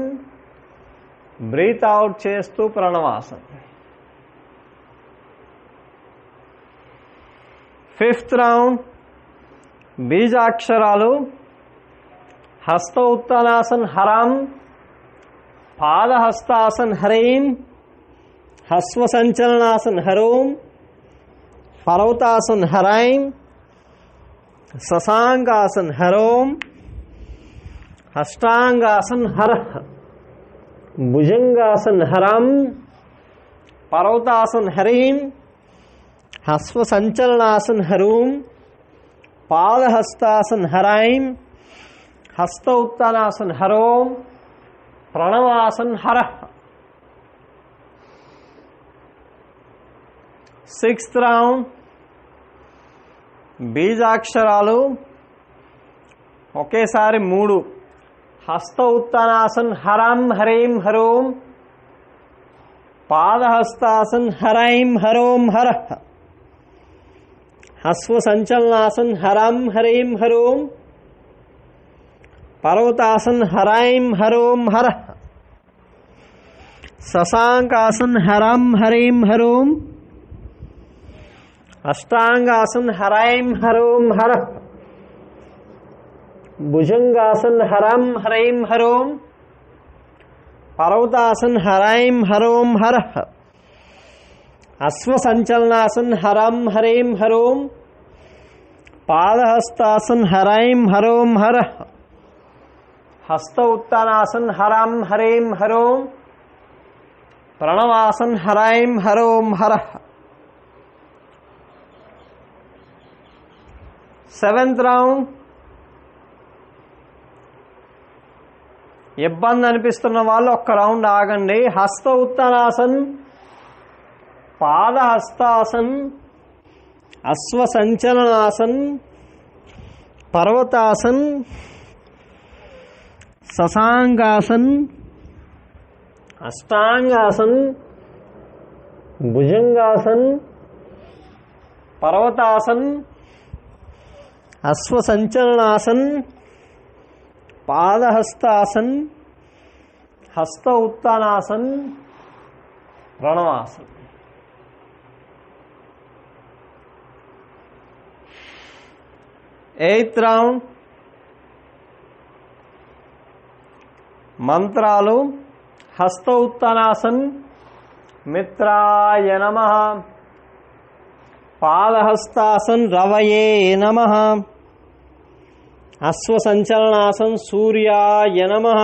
బ్రీత్ అవుట్ చేస్తూ ప్రణవాసన్. Fifth round బీజాక్షరాలు. हस्त उत्तानासन हरम, पाद हस्तासन हरीम, हस्व संचलनासन हरोम, पर्वतासन हराइम, शशांकासन हरोम, अष्टांगासन हर, भुजंगासन हरम, पर्वतासन हरीम, हस्व संचलनासन हरूम, पादहस्तासन हराइम, हस्त उत्तानासन हरोम, प्रणवासन हर। 6th రౌండ్ బీజాక్షరాలు ఒకేసారి 3. హస్త ఉత్తానాసన్ హరం హరీం హరోం, పాదహస్తాసన్ హరైం హరోం హర, హస్వ సంచలనాసన్ హరం హరీం హరోం, पर्वतासन हराइम हरोम हर, शशांकासन हरम हरीम हरोम, अष्टांगासन हराइम हरोम हर, भुजंगासन हरम हरीम हरोम, पर्वतासन हराइम हरोम हर, अश्व संचलनासन हरम हरीम हरोम, पादहस्तासन हराइम हरोम हर, हस्त उत्तानासन हरम हरीम हरोम, प्रणवासन हराइम हरोम हर। 7th రౌండ్ ఇబ్బంది అనిపిస్తున్న వాళ్ళు ఒక్క రౌండ్ ఆగండి. హస్త ఉత్తానాసన్, పాదహస్తాసన్, అశ్వ సంచలనాసన్, पर्वतासन, शशांकासन, अष्टांगासन, भुजंगासन, पर्वतासन, अश्व संचलनासन, पादहस्तासन, हस्त उत्तानासन, प्रणवासन. एथ రౌండ్ మంత్రాలు. హస్త ఉత్తానాసన్ మిత్రాయ నమః, పాదహస్తాసన్ రవయే నమః, అశ్వ సంచలనాసన్ సూర్యాయ నమః,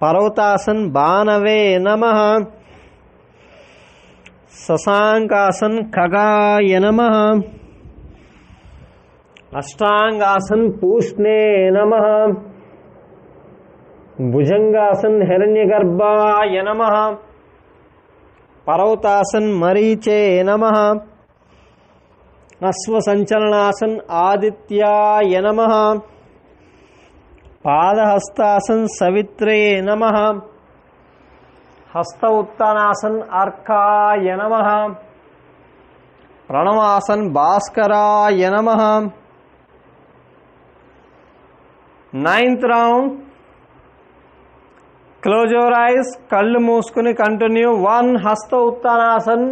पर्वतासन बाणवे नमः, शशांकासन खगाय नमः, अष्टांगासन पूष्णे नमः, भुजंगासन हिरण्यगर्भाय नमः, पर्वतासन मरीचे नमः, अश्व संचलनासन आदित्याय नमः, पादहस्तासन सवित्रे नमः, हस्त उत्तानासन अर्काय नमः, प्रणवासन भास्कराय नमः. 9th round close your eyes, కళ్ళు మూసుకుని కంటిన్యూ. 1 హస్త ఉత్తానాసన్,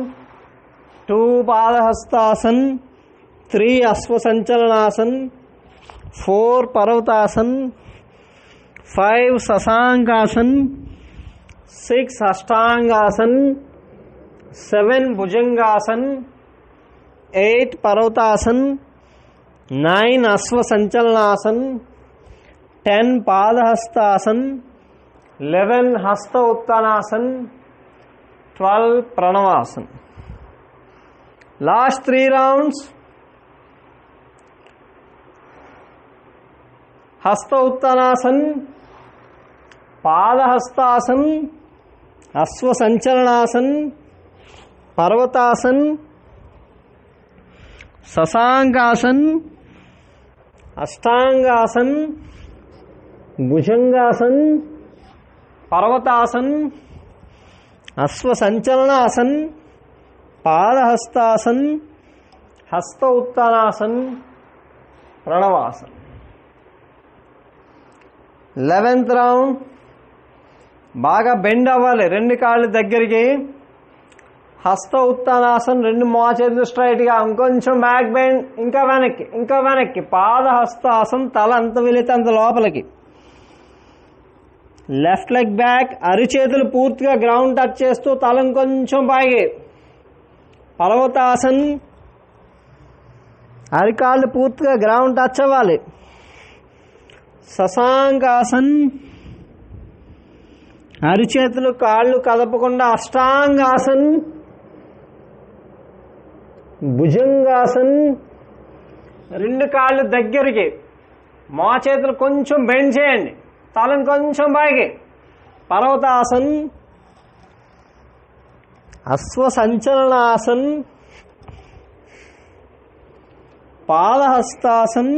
2 పాదహస్తాసన్, 3 అశ్వ సంచలనాసన్, 4 पर्वतासन, 5 शशांकासन, 6 अष्टांगासन, 7 भुजंगासन, 8 पर्वतासन, 9 अश्व संचलनासन, 10 पादहस्तासन, 11 हस्त उत्तानासन, 12 प्रणवासन. Last 3 rounds. हस्त उत्तानासन, पादहस्तासन, अश्व संचलनासन, पर्वतासन, शशांकासन, अष्टांगासन, भुजंगासन, पर्वतासन, अश्व संचलनासन, पादहस्तासन, हस्त उत्तानासन, प्रणवासन. 11th రౌండ్ బాగా బెండ్ అవ్వాలి, 2 కాళ్ళు దగ్గరికి. హస్త ఉత్తానాసన్, రెండు మోచేతులు స్ట్రైట్గా, ఇంకొంచెం బ్యాక్ బెండ్, ఇంకా వెనక్కి, ఇంకా వెనక్కి. పాద హస్తాసన్, తల అంత వెళితే అంత లోపలికి. లెఫ్ట్ లెగ్ బ్యాక్, అరిచేతులు పూర్తిగా గ్రౌండ్ టచ్ చేస్తూ తల ఇంకొంచెం పైకి. పర్వతాసన్, అరికాళ్ళు పూర్తిగా గ్రౌండ్ టచ్ అవ్వాలి. శశాంకాసన్, అరిచేతులు కాళ్ళు కదపకుండా. అష్టాంగాసన్, భుజంగాసన్, రెండు కాళ్ళు దగ్గరికి, మోచేతులు కొంచెం బెండ్ చేయండి, తలను కొంచెం పైకి. పర్వతాసన్, అశ్వ సంచలనాసన్, పాదహస్తాసన్,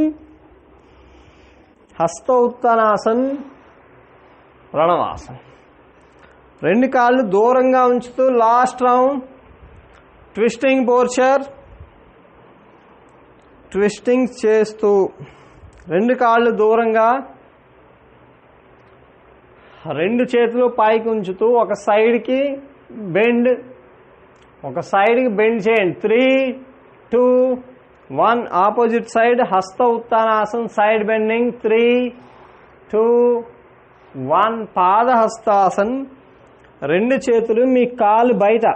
హస్త ఉత్తానాసన్, ప్రణవాసన్. రెండు కాళ్ళు దూరంగా ఉంచుతూ లాస్ట్ రౌండ్ ట్విస్టింగ్ పోర్చర్. ట్విస్టింగ్ చేస్తూ రెండు కాళ్ళు దూరంగా, రెండు చేతులు పైకి ఉంచుతూ ఒక సైడ్కి బెండ్, ఒక సైడ్కి బెండ్ చేయండి. 3, 2, 1. ఆపోజిట్ సైడ్ హస్త ఉత్తానాసన్, సైడ్ బెండింగ్. 3, 2, 1. పాద హస్తాసన్, రెండు చేతులు మీ కాలు బయట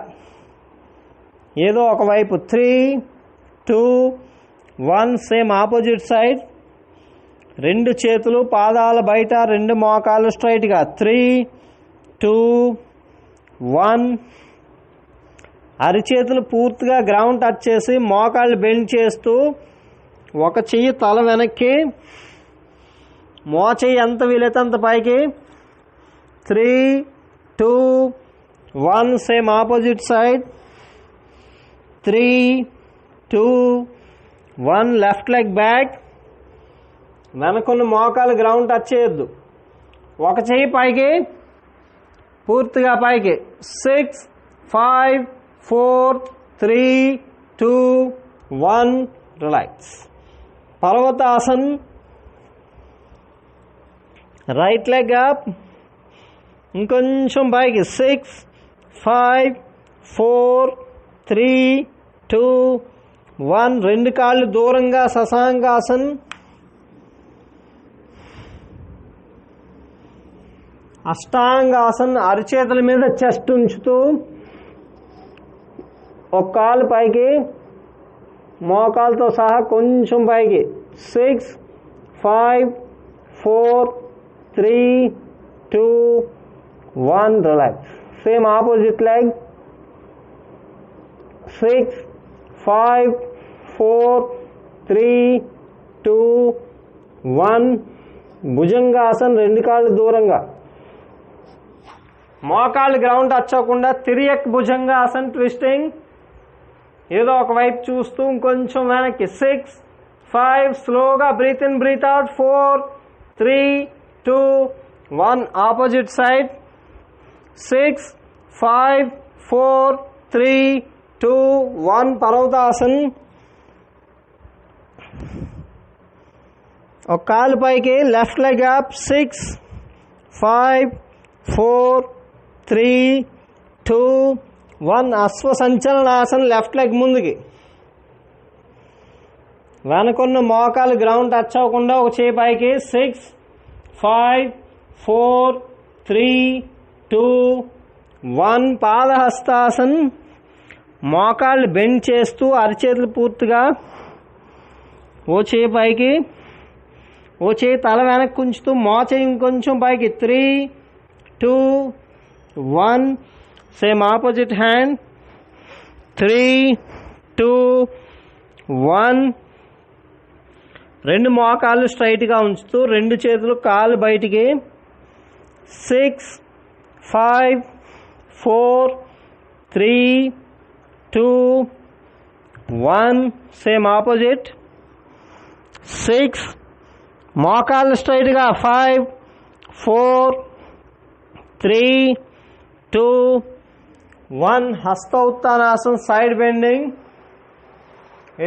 ఏదో ఒకవైపు. 3, 2, 1. సేమ్ ఆపోజిట్ సైడ్, రెండు చేతులు పాదాల బయట, రెండు మోకాలు స్ట్రైట్గా. 3, 2, 1. అరిచేతులు పూర్తిగా గ్రౌండ్ టచ్ చేసి మోకాళ్ళు బెండ్ చేస్తూ ఒక చెయ్యి తల వెనక్కి, మోచెయ్యి ఎంత వీలైతే అంత పైకి. 3, 2, 1. Same opposite side. 3, 2, 1. Left leg back, వెనకున్న మోకాలు గ్రౌండ్ టచ్ చేయొద్దు. ఒక చెయ్యి పైకి, పూర్తిగా పైకి. 6, 5, 4, 3, 2, 1. రిలాక్స్. పర్వతాసన్, రైట్ లెగ్ అప్, ఇంకొంచెం పైకి. 6, 5, 4, 3, 2, 1. రెండు కాళ్ళు దూరంగా శశాంకాసన్. అష్టాంగాసన్, అరిచేతుల మీద చెస్ట్ ఉంచుతూ ఒక కాలు పైకి, మోకాలతో సహా కొంచెం పైకి. 6, 5, 4, 3, 2, 1. Relax. Same opposite leg. 6, 5, 4, 3, 2, 1. Bhujangasan, రెండు కాళ్ళు దూరంగా, మోకాళ్ళు గ్రౌండ్ టచ్ అవ్వకుండా. తిరియక్ భుజంగాసన్, ట్విస్టింగ్, ఏదో ఒకవైపు చూస్తూ ఇంకొంచెం వెనక్కి. 6, 5. స్లోగా breathe in, breathe out. 4, 3, 2, 1. Opposite side. 6, 5, 4, 3, 2, 1. Parvatasan, ఒక కాలు పైకి, లెఫ్ట్ లెగ్ అప్. 6, 5, 4, 3, 2, 1. అశ్వ సంచలనాసన్, లెఫ్ట్ లెగ్ ముందుకి, వెనకున్న మోకాలు గ్రౌండ్ టచ్ అవ్వకుండా ఒక చేయి పైకి. 6, 5, 4, 3, 2, 1. పాదహస్తాసన్, మోకాళ్ళు బెండ్ చేస్తూ అరిచేతులు పూర్తిగా, ఓ చేయి పైకి, ఓ చేయి తల వెనక్కి ఉంచుతూ మోచేయి ఇంకొంచెం పైకి. 3, 2, 1. Same opposite hand. 3, 2, 1. రెండు మోకాళ్ళు స్ట్రైట్గా ఉంచుతూ రెండు చేతులు కాలు బయటికి. 6, 5, 4, 3, 2, 1. Same opposite. 6, మోకాళ్ళు స్ట్రైట్గా. 5, 4, 3, 2, 1. హస్త ఉత్తానాసన్, సైడ్ బెండింగ్,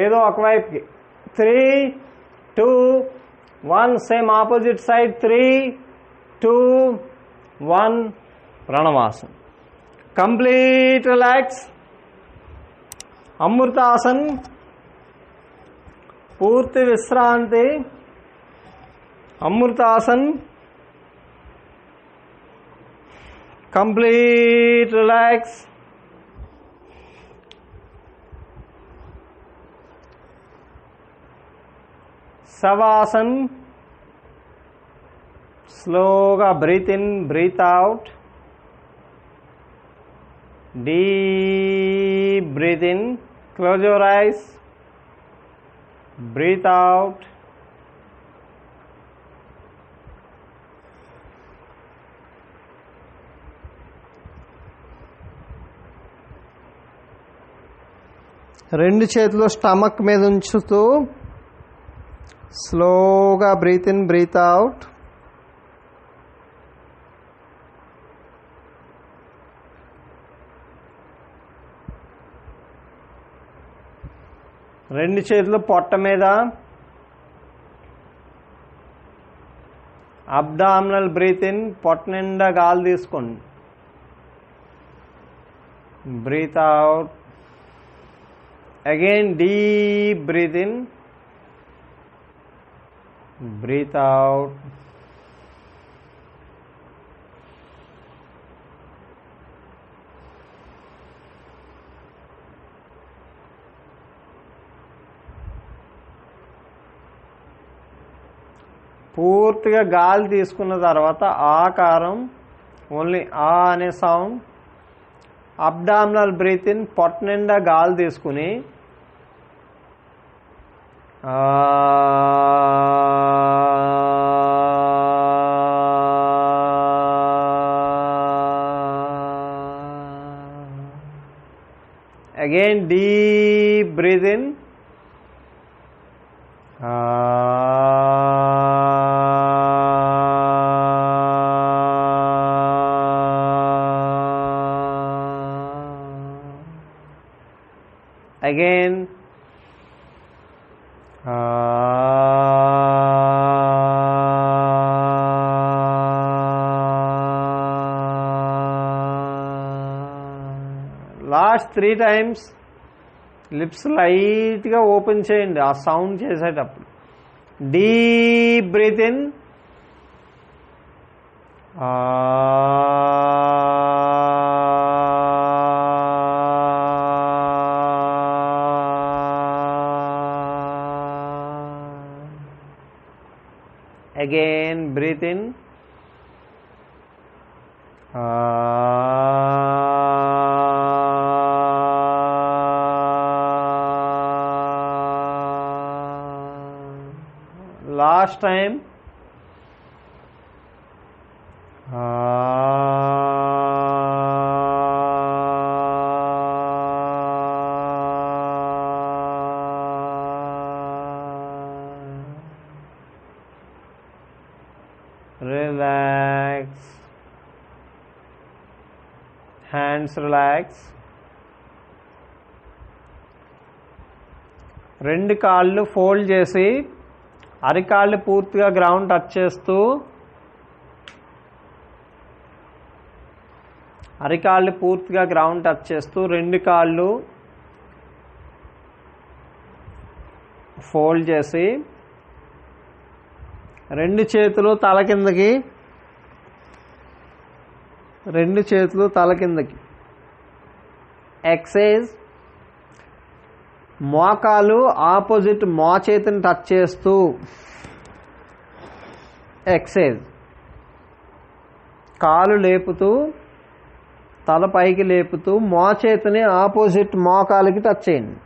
ఏదో ఒకవైపుకి. 3, 2, 1. Same opposite side. 3, 2, 1. Pranavasan. Complete relax. Amritasan పూర్తి విశ్రాంతి. Amritasan complete relax. శవాసన్ స్లోగా breathe in breathe out. Deep breathe in, close your eyes, breathe out. రెండు చేతులు స్టమక్ మీద ఉంచుతూ స్లోగా బ్రీత్ ఇన్ బ్రీత్ అవుట్. రెండు చేతులు పొట్ట మీద. అబ్డామినల్ బ్రీత్ ఇన్, పొట్ట నిండా గాలి తీసుకోండి. Breathe out. Again deep breathe in, breathe out. పూర్తిగా గాలి తీసుకున్న తర్వాత ఆకారం, ఓన్లీ ఆ అనే సౌండ్. అబ్డామినల్ బ్రీత్ ఇన్, పొట్ట నిండా గాలి తీసుకుని again deep breathe in, again last 3 times lips లైట్గా ఓపెన్ చేయండి ఆ సౌండ్ చేసేటప్పుడు. Deep breathe in, again breathe in, last time, relax, hands relax. రెండు కాళ్ళు ఫోల్డ్ చేసి అరికాళ్ళు పూర్తిగా గ్రౌండ్ టచ్ చేస్తూ, అరికాళ్ళు పూర్తిగా గ్రౌండ్ టచ్ చేస్తూ రెండు కాళ్ళు ఫోల్డ్ చేసి రెండు చేతులు తల కిందకి, రెండు చేతులు తల కిందకి. ఎక్సైజ్. మోకాలు ఆపోజిట్ మోచేతిని టచ్ చేస్తూ ఎక్సైజ్. కాలు లేపుతూ తల పైకి లేపుతూ మోచేతిని ఆపోజిట్ మోకాలికి టచ్ చేయండి.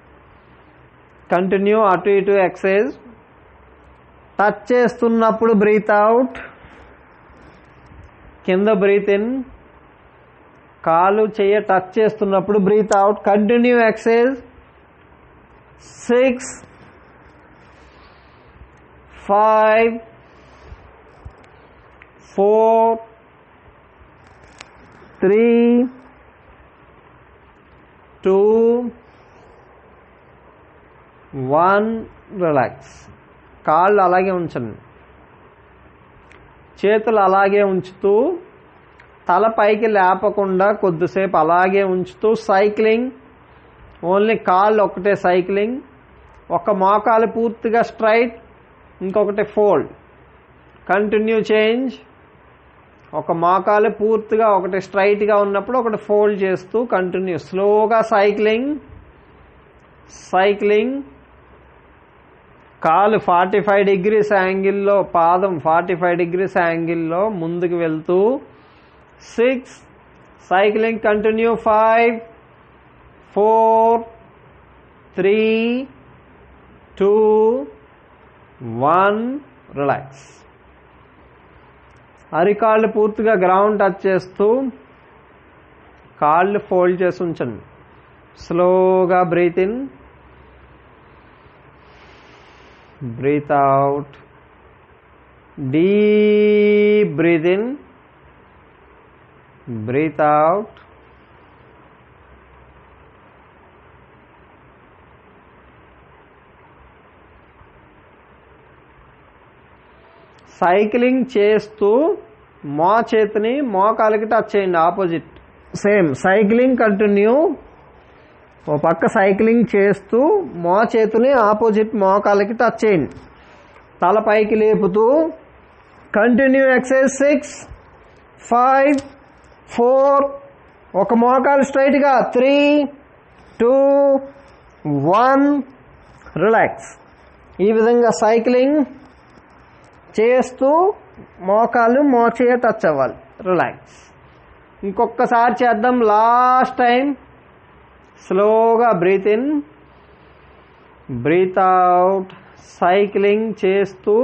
కంటిన్యూ అటు ఇటు ఎక్సైజ్. టచ్ చేస్తున్నప్పుడు బ్రీత్ అవుట్, కింద బ్రీత్ ఇన్. కాలు చెయ్య టచ్ చేస్తున్నప్పుడు breathe out. Continue exercise. 6 5 4 3 2 1 relax. కాళ్ళు అలాగే ఉంచండి, చేతులు అలాగే ఉంచుతూ తల పైకి లేపకుండా కొద్దిసేపు అలాగే ఉంచుతూ సైక్లింగ్ ఓన్లీ కాళ్ళు ఒకటే సైక్లింగ్. ఒక మోకాలు పూర్తిగా స్ట్రైట్, ఇంకొకటి ఫోల్డ్. Continue change. ఒక మోకాలు పూర్తిగా ఒకటి స్ట్రైట్గా ఉన్నప్పుడు ఒకటి ఫోల్డ్ చేస్తూ కంటిన్యూ. స్లోగా సైక్లింగ్. కాలు 45 degrees యాంగిల్లో, పాదం 45 degrees యాంగిల్లో ముందుకు వెళ్తూ 6 సైక్లింగ్ కంటిన్యూ. 5 4 3 2 1 రిలాక్స్. అరికాళ్ళు పూర్తిగా గ్రౌండ్ టచ్ చేస్తూ కాళ్ళు ఫోల్డ్ చేసి ఉంచండి. స్లోగా breathe in, breathe out. Deep breathe in, breathe out. Cycling చేస్తూ చేతిని మోకాలికి టచ్ చేయండి. Opposite same cycling continue. ఓ పక్క సైక్లింగ్ చేస్తూ చేతిని ఆపోజిట్ మోకాలికి టచ్ చేయండి. తల పైకి లేపుతూ కంటిన్యూ ఎక్సర్సైజ్. 6 5 4 ఒక మోకాలు స్ట్రైట్గా. 3 2 1 రిలాక్స్. ఈ విధంగా సైక్లింగ్ చేస్తూ మోకాలు మోచేయ టచ్ అవ్వాలి. రిలాక్స్. ఇంకొకసారి చేద్దాం. Last time. స్లోగా breathe in, breathe out. Cycling చేస్తూ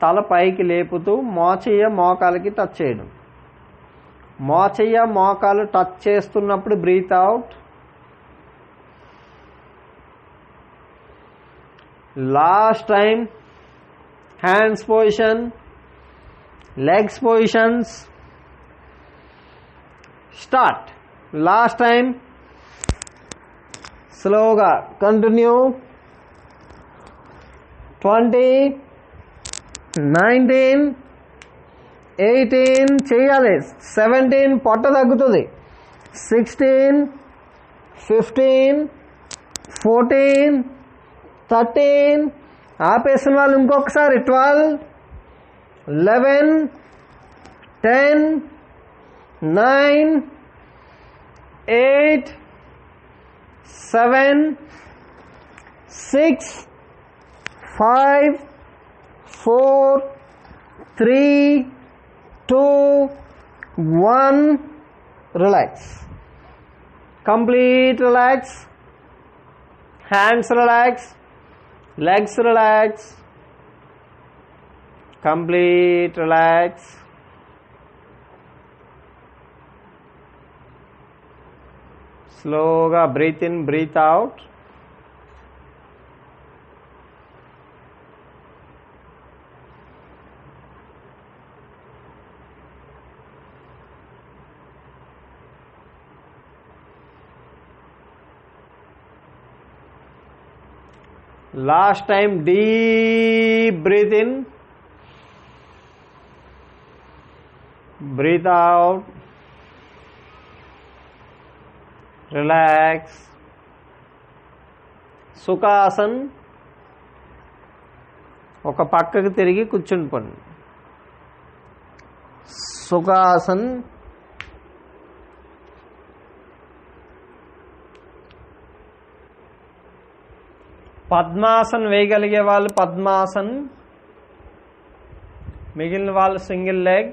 తల పైకి లేపుతూ మోచేయ మోకాలకి టచ్ చేయడం. మోచేయ మోకాలు టచ్ చేస్తున్నప్పుడు breathe out. Last time. Hands position, legs positions. Start. Last time. స్లోగా కంటిన్యూ. 20 19 18 చేయాలి. 17 పొట్ట తగ్గుతుంది. 16 15 14 13 ఆపేసిన వాళ్ళు ఇంకొకసారి 12 11 10 9 8 7 6 5 4 3 2 1 relax. Complete relax. Hands relax, legs relax, complete relax. Slowly breathe in, breathe out. Last time, deep breathe in, breathe out, relax. సుఖాసన్. ఒక పక్కకి తిరిగి కూర్చుండిపోండి. సుఖాసన్. పద్మాసన్ వేయగలిగే వాళ్ళు పద్మాసన్, మిగిలిన వాళ్ళు single leg.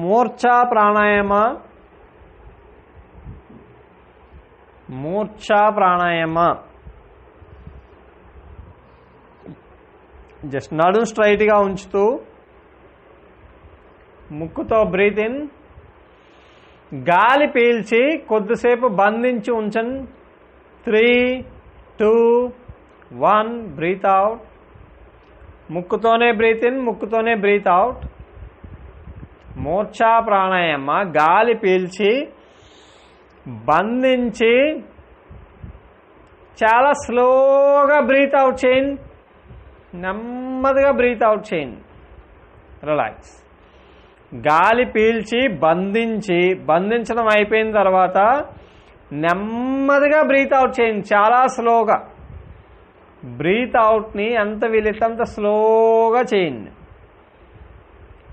Murchha Pranayama, Murchha Pranayama. Just నడుం స్ట్రైట్గా ఉంచుతూ ముక్కుతో బ్రీత్ ఇన్, గాలి పీల్చి కొద్దిసేపు బంధించి ఉంచండి. 3 2 1 బ్రీత్ అవుట్. ముక్కుతోనే బ్రీత్ ఇన్, ముక్కుతోనే బ్రీత్ అవుట్. మూర్ఛా ప్రాణాయామ. గాలి పీల్చి బంధించి చాలా స్లోగా బ్రీత్ అవుట్ చేయండి. నెమ్మదిగా బ్రీత్ అవుట్ చేయండి. రిలాక్స్. గాలి పీల్చి బంధించడం అయిపోయిన తర్వాత నెమ్మదిగా బ్రీత్ అవుట్ చేయండి, చాలా స్లోగా. బ్రీత్ అవుట్ని ఎంత వీలైతే అంత స్లోగా చేయండి.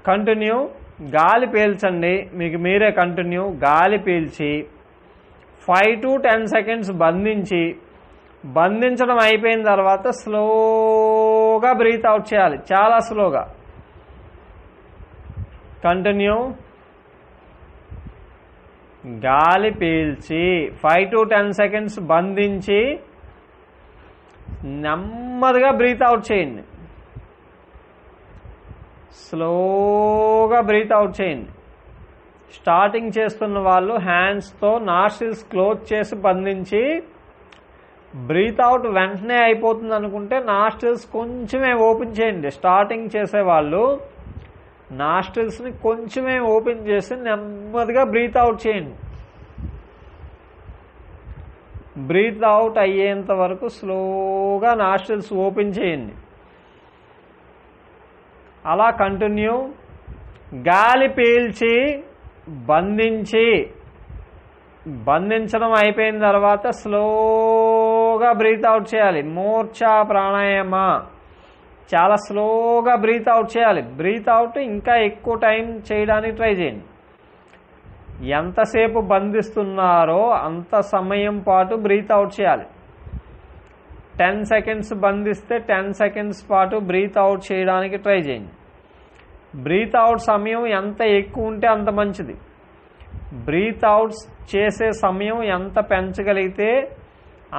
కంటిన్యూ. గాలి పీల్చండి, మీకు మీరే కంటిన్యూ. గాలి పీల్చి 5 to 10 seconds బంధించడం అయిపోయిన తర్వాత స్లోగా బ్రీత్ అవుట్ చేయాలి, చాలా స్లోగా. కంటిన్యూ. గాలి పీల్చి 5 to 10 seconds బంధించి నెమ్మదిగా బ్రీత్ అవుట్ చేయండి, స్లోగా బ్రీత్ అవుట్ చేయండి. స్టార్టింగ్ చేస్తున్న వాళ్ళు హ్యాండ్స్తో నాస్ట్రిల్స్ క్లోజ్ చేసి బంధించి బ్రీత్ అవుట్ వెంటనే అయిపోతుంది అనుకుంటే నాస్ట్రిల్స్ కొంచెమే ఓపెన్ చేయండి. స్టార్టింగ్ చేసేవాళ్ళు నాస్ట్రిల్స్ని కొంచెమే ఓపెన్ చేసి నెమ్మదిగా బ్రీత్ అవుట్ చేయండి. బ్రీత్ అవుట్ అయ్యేంత వరకు స్లోగా నాస్ట్రిల్స్ ఓపెన్ చేయండి. అలా కంటిన్యూ. గాలి పీల్చి బంధించడం అయిపోయిన తర్వాత స్లోగా బ్రీత్ అవుట్ చేయాలి. మూర్ఛా ప్రాణాయామ, చాలా స్లోగా బ్రీత్ అవుట్ చేయాలి. బ్రీత్ అవుట్ ఇంకా ఎక్కువ టైం చేయడానికి ట్రై చేయండి. ఎంతసేపు బంధిస్తున్నారో అంత సమయం పాటు బ్రీత్ అవుట్ చేయాలి. 10 seconds బంధిస్తే 10 seconds పాటు బ్రీత్ అవుట్ చేయడానికి ట్రై చేయండి. బ్రీత్ అవుట్ సమయం ఎంత ఎక్కువ ఉంటే అంత మంచిది. బ్రీత్ అవుట్ చేసే సమయం ఎంత పెంచగలిగితే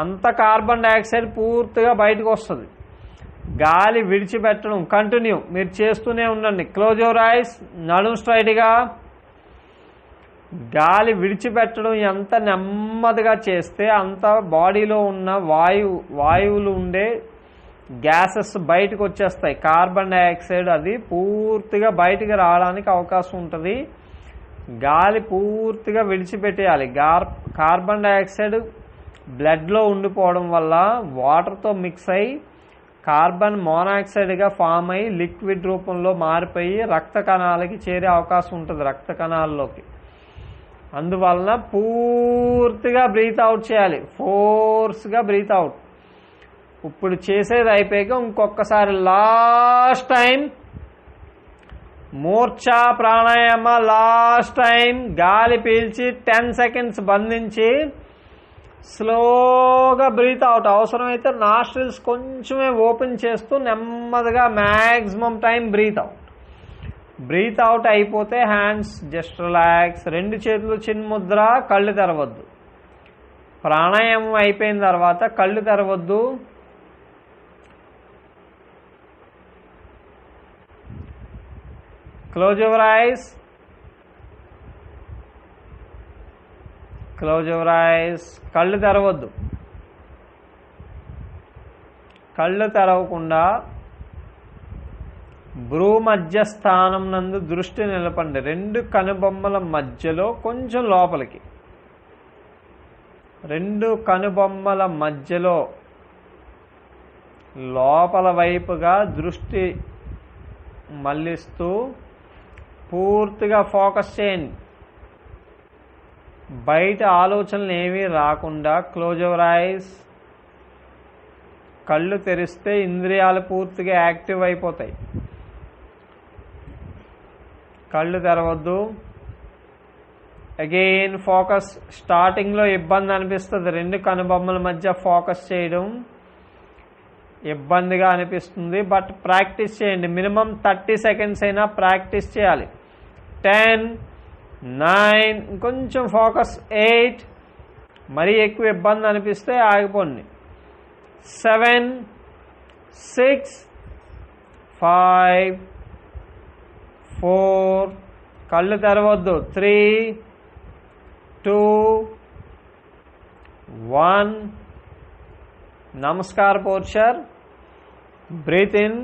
అంత కార్బన్ డైఆక్సైడ్ పూర్తిగా బయటకు వస్తుంది. గాలి విడిచిపెట్టడం కంటిన్యూ, మీరు చేస్తూనే ఉండండి. క్లోజ్ యువర్ ఐస్, నడుం స్ట్రైట్గా. గాలి విడిచిపెట్టడం ఎంత నెమ్మదిగా చేస్తే అంత బాడీలో ఉన్న వాయువులు ఉండే గ్యాసెస్ బయటకు వచ్చేస్తాయి. కార్బన్ డైఆక్సైడ్ అది పూర్తిగా బయటికి రావడానికి అవకాశం ఉంటుంది. గాలి పూర్తిగా విడిచిపెట్టేయాలి. కార్బన్ డైఆక్సైడ్ బ్లడ్లో ఉండిపోవడం వల్ల వాటర్తో మిక్స్ అయ్యి కార్బన్ మోనాక్సైడ్గా ఫామ్ అయ్యి లిక్విడ్ రూపంలో మారిపోయి రక్త కణాలకి చేరే అవకాశం ఉంటుంది, రక్త కణాల్లోకి. అందువలన పూర్తిగా బ్రీత్ అవుట్ చేయాలి, ఫోర్స్గా బ్రీత్ అవుట్. ఇప్పుడు చేసేది అయిపోయాక ఇంకొకసారి last time Murchha Pranayama. Last time గాలి పీల్చి 10 seconds బంధించి స్లోగా బ్రీత్ అవుట్. అవసరమైతే నాస్ట్రిల్స్ కొంచెమే ఓపెన్ చేస్తూ నెమ్మదిగా maximum time breathe out. Breathe out అయిపోతే హ్యాండ్స్ జస్ట్ రిలాక్స్. 2 చేతులు చిన్ముద్ర, కళ్ళు తెరవద్దు. ప్రాణాయామం అయిపోయిన తర్వాత కళ్ళు తెరవద్దు. Close your eyes, close your eyes. కళ్ళు తెరవద్దు. కళ్ళు తెరవకుండా భ్రూ మధ్య స్థానం నందు దృష్టి నిలపండి. 2 కనుబొమ్మల మధ్యలో కొంచెం లోపలికి, 2 కనుబొమ్మల మధ్యలో లోపల వైపుగా దృష్టి మళ్ళిస్తూ పూర్తిగా ఫోకస్ చేయండి. బయట ఆలోచనలు ఏమీ రాకుండా క్లోజ్ యువర్ ఐస్. కళ్ళు తెరిస్తే ఇంద్రియాలు పూర్తిగా యాక్టివ్ అయిపోతాయి. కళ్ళు తెరవద్దు. Again focus. స్టార్టింగ్లో ఇబ్బంది అనిపిస్తుంది, 2 కనుబొమ్మల మధ్య ఫోకస్ చేయడం ఇబ్బందిగా అనిపిస్తుంది. బట్ ప్రాక్టీస్ చేయండి. మినిమం 30 seconds అయినా ప్రాక్టీస్ చేయాలి. 10, 9, ఇంకొంచెం ఫోకస్. 8, మరీ ఎక్కువ ఇబ్బంది అనిపిస్తే ఆగిపోండి. 7, 6, 5, 4, కళ్ళు తెరవద్దు. 3, 2, 1. Namaskara posture. Breathe in.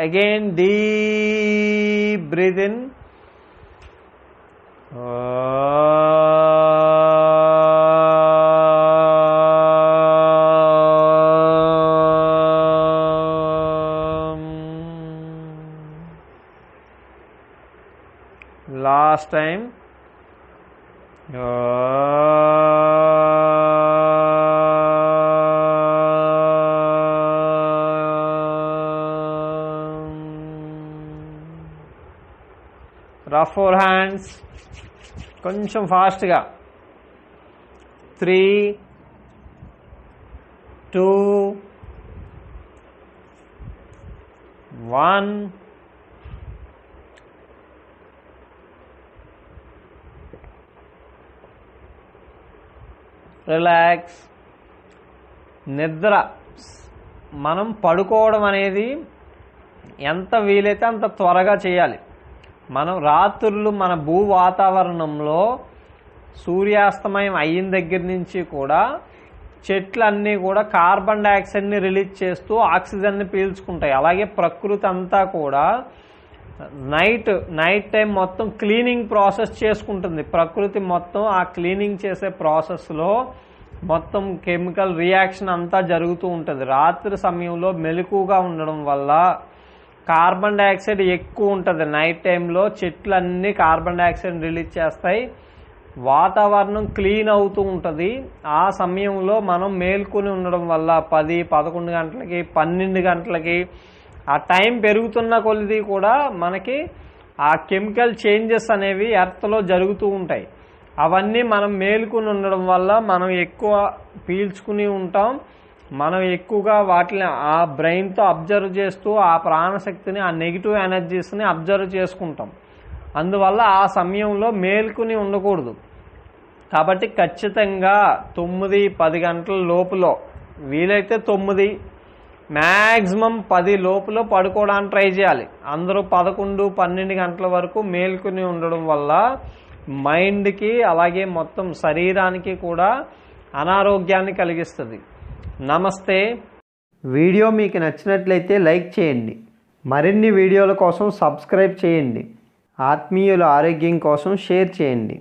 Again, deep breathe in. Last time. Rough forehands. కొంచెం ఫాస్ట్గా 3 2 1 రిలాక్స్. నిద్ర మనం పడుకోవడం అనేది ఎంత వీలైతే అంత త్వరగా చేయాలి. మనం రాత్రులు మన భూ వాతావరణంలో సూర్యాస్తమయం అయిన దగ్గర నుంచి కూడా చెట్లన్నీ కూడా కార్బన్ డైఆక్సైడ్ని రిలీజ్ చేస్తూ ఆక్సిజన్ని పీల్చుకుంటాయి. అలాగే ప్రకృతి అంతా కూడా నైట్ టైం మొత్తం క్లీనింగ్ ప్రాసెస్ చేసుకుంటుంది. ప్రకృతి మొత్తం ఆ క్లీనింగ్ చేసే ప్రాసెస్లో మొత్తం కెమికల్ రియాక్షన్ అంతా జరుగుతూ ఉంటుంది. రాత్రి సమయంలో మెలకుగా ఉండడం వల్ల కార్బన్ డైఆక్సైడ్ ఎక్కువ ఉంటుంది. నైట్ టైంలో చెట్లన్నీ కార్బన్ డైఆక్సైడ్ రిలీజ్ చేస్తాయి, వాతావరణం క్లీన్ అవుతూ ఉంటుంది. ఆ సమయంలో మనం మేల్కొని ఉండడం వల్ల 10, 11 గంటలకి 12 గంటలకి ఆ టైం పెరుగుతున్న కొలది కూడా మనకి ఆ కెమికల్ చేంజెస్ అనేవి ఎర్త్లో జరుగుతూ ఉంటాయి. అవన్నీ మనం మేల్కొని ఉండడం వల్ల మనం ఎక్కువ పీల్చుకుని ఉంటాం. మనం ఎక్కువగా వాటిని ఆ బ్రెయిన్తో అబ్జర్వ్ చేస్తూ ఆ ప్రాణశక్తిని, ఆ నెగిటివ్ ఎనర్జీస్ని అబ్జర్వ్ చేసుకుంటాం. అందువల్ల ఆ సమయంలో మేల్కొని ఉండకూడదు. కాబట్టి ఖచ్చితంగా 9-10 గంటల లోపులో, వీలైతే 9, మ్యాక్సిమం 10 లోపులో పడుకోవడానికి ట్రై చేయాలి. అందరూ 11-12 గంటల వరకు మేల్కొని ఉండడం వల్ల మైండ్కి అలాగే మొత్తం శరీరానికి కూడా అనారోగ్యాన్ని కలిగిస్తుంది. నమస్తే. వీడియో మీకు నచ్చినట్లయితే లైక్ చేయండి. మరిన్ని వీడియోల కోసం సబ్స్క్రైబ్ చేయండి. ఆత్మీయుల ఆరోగ్యం కోసం షేర్ చేయండి.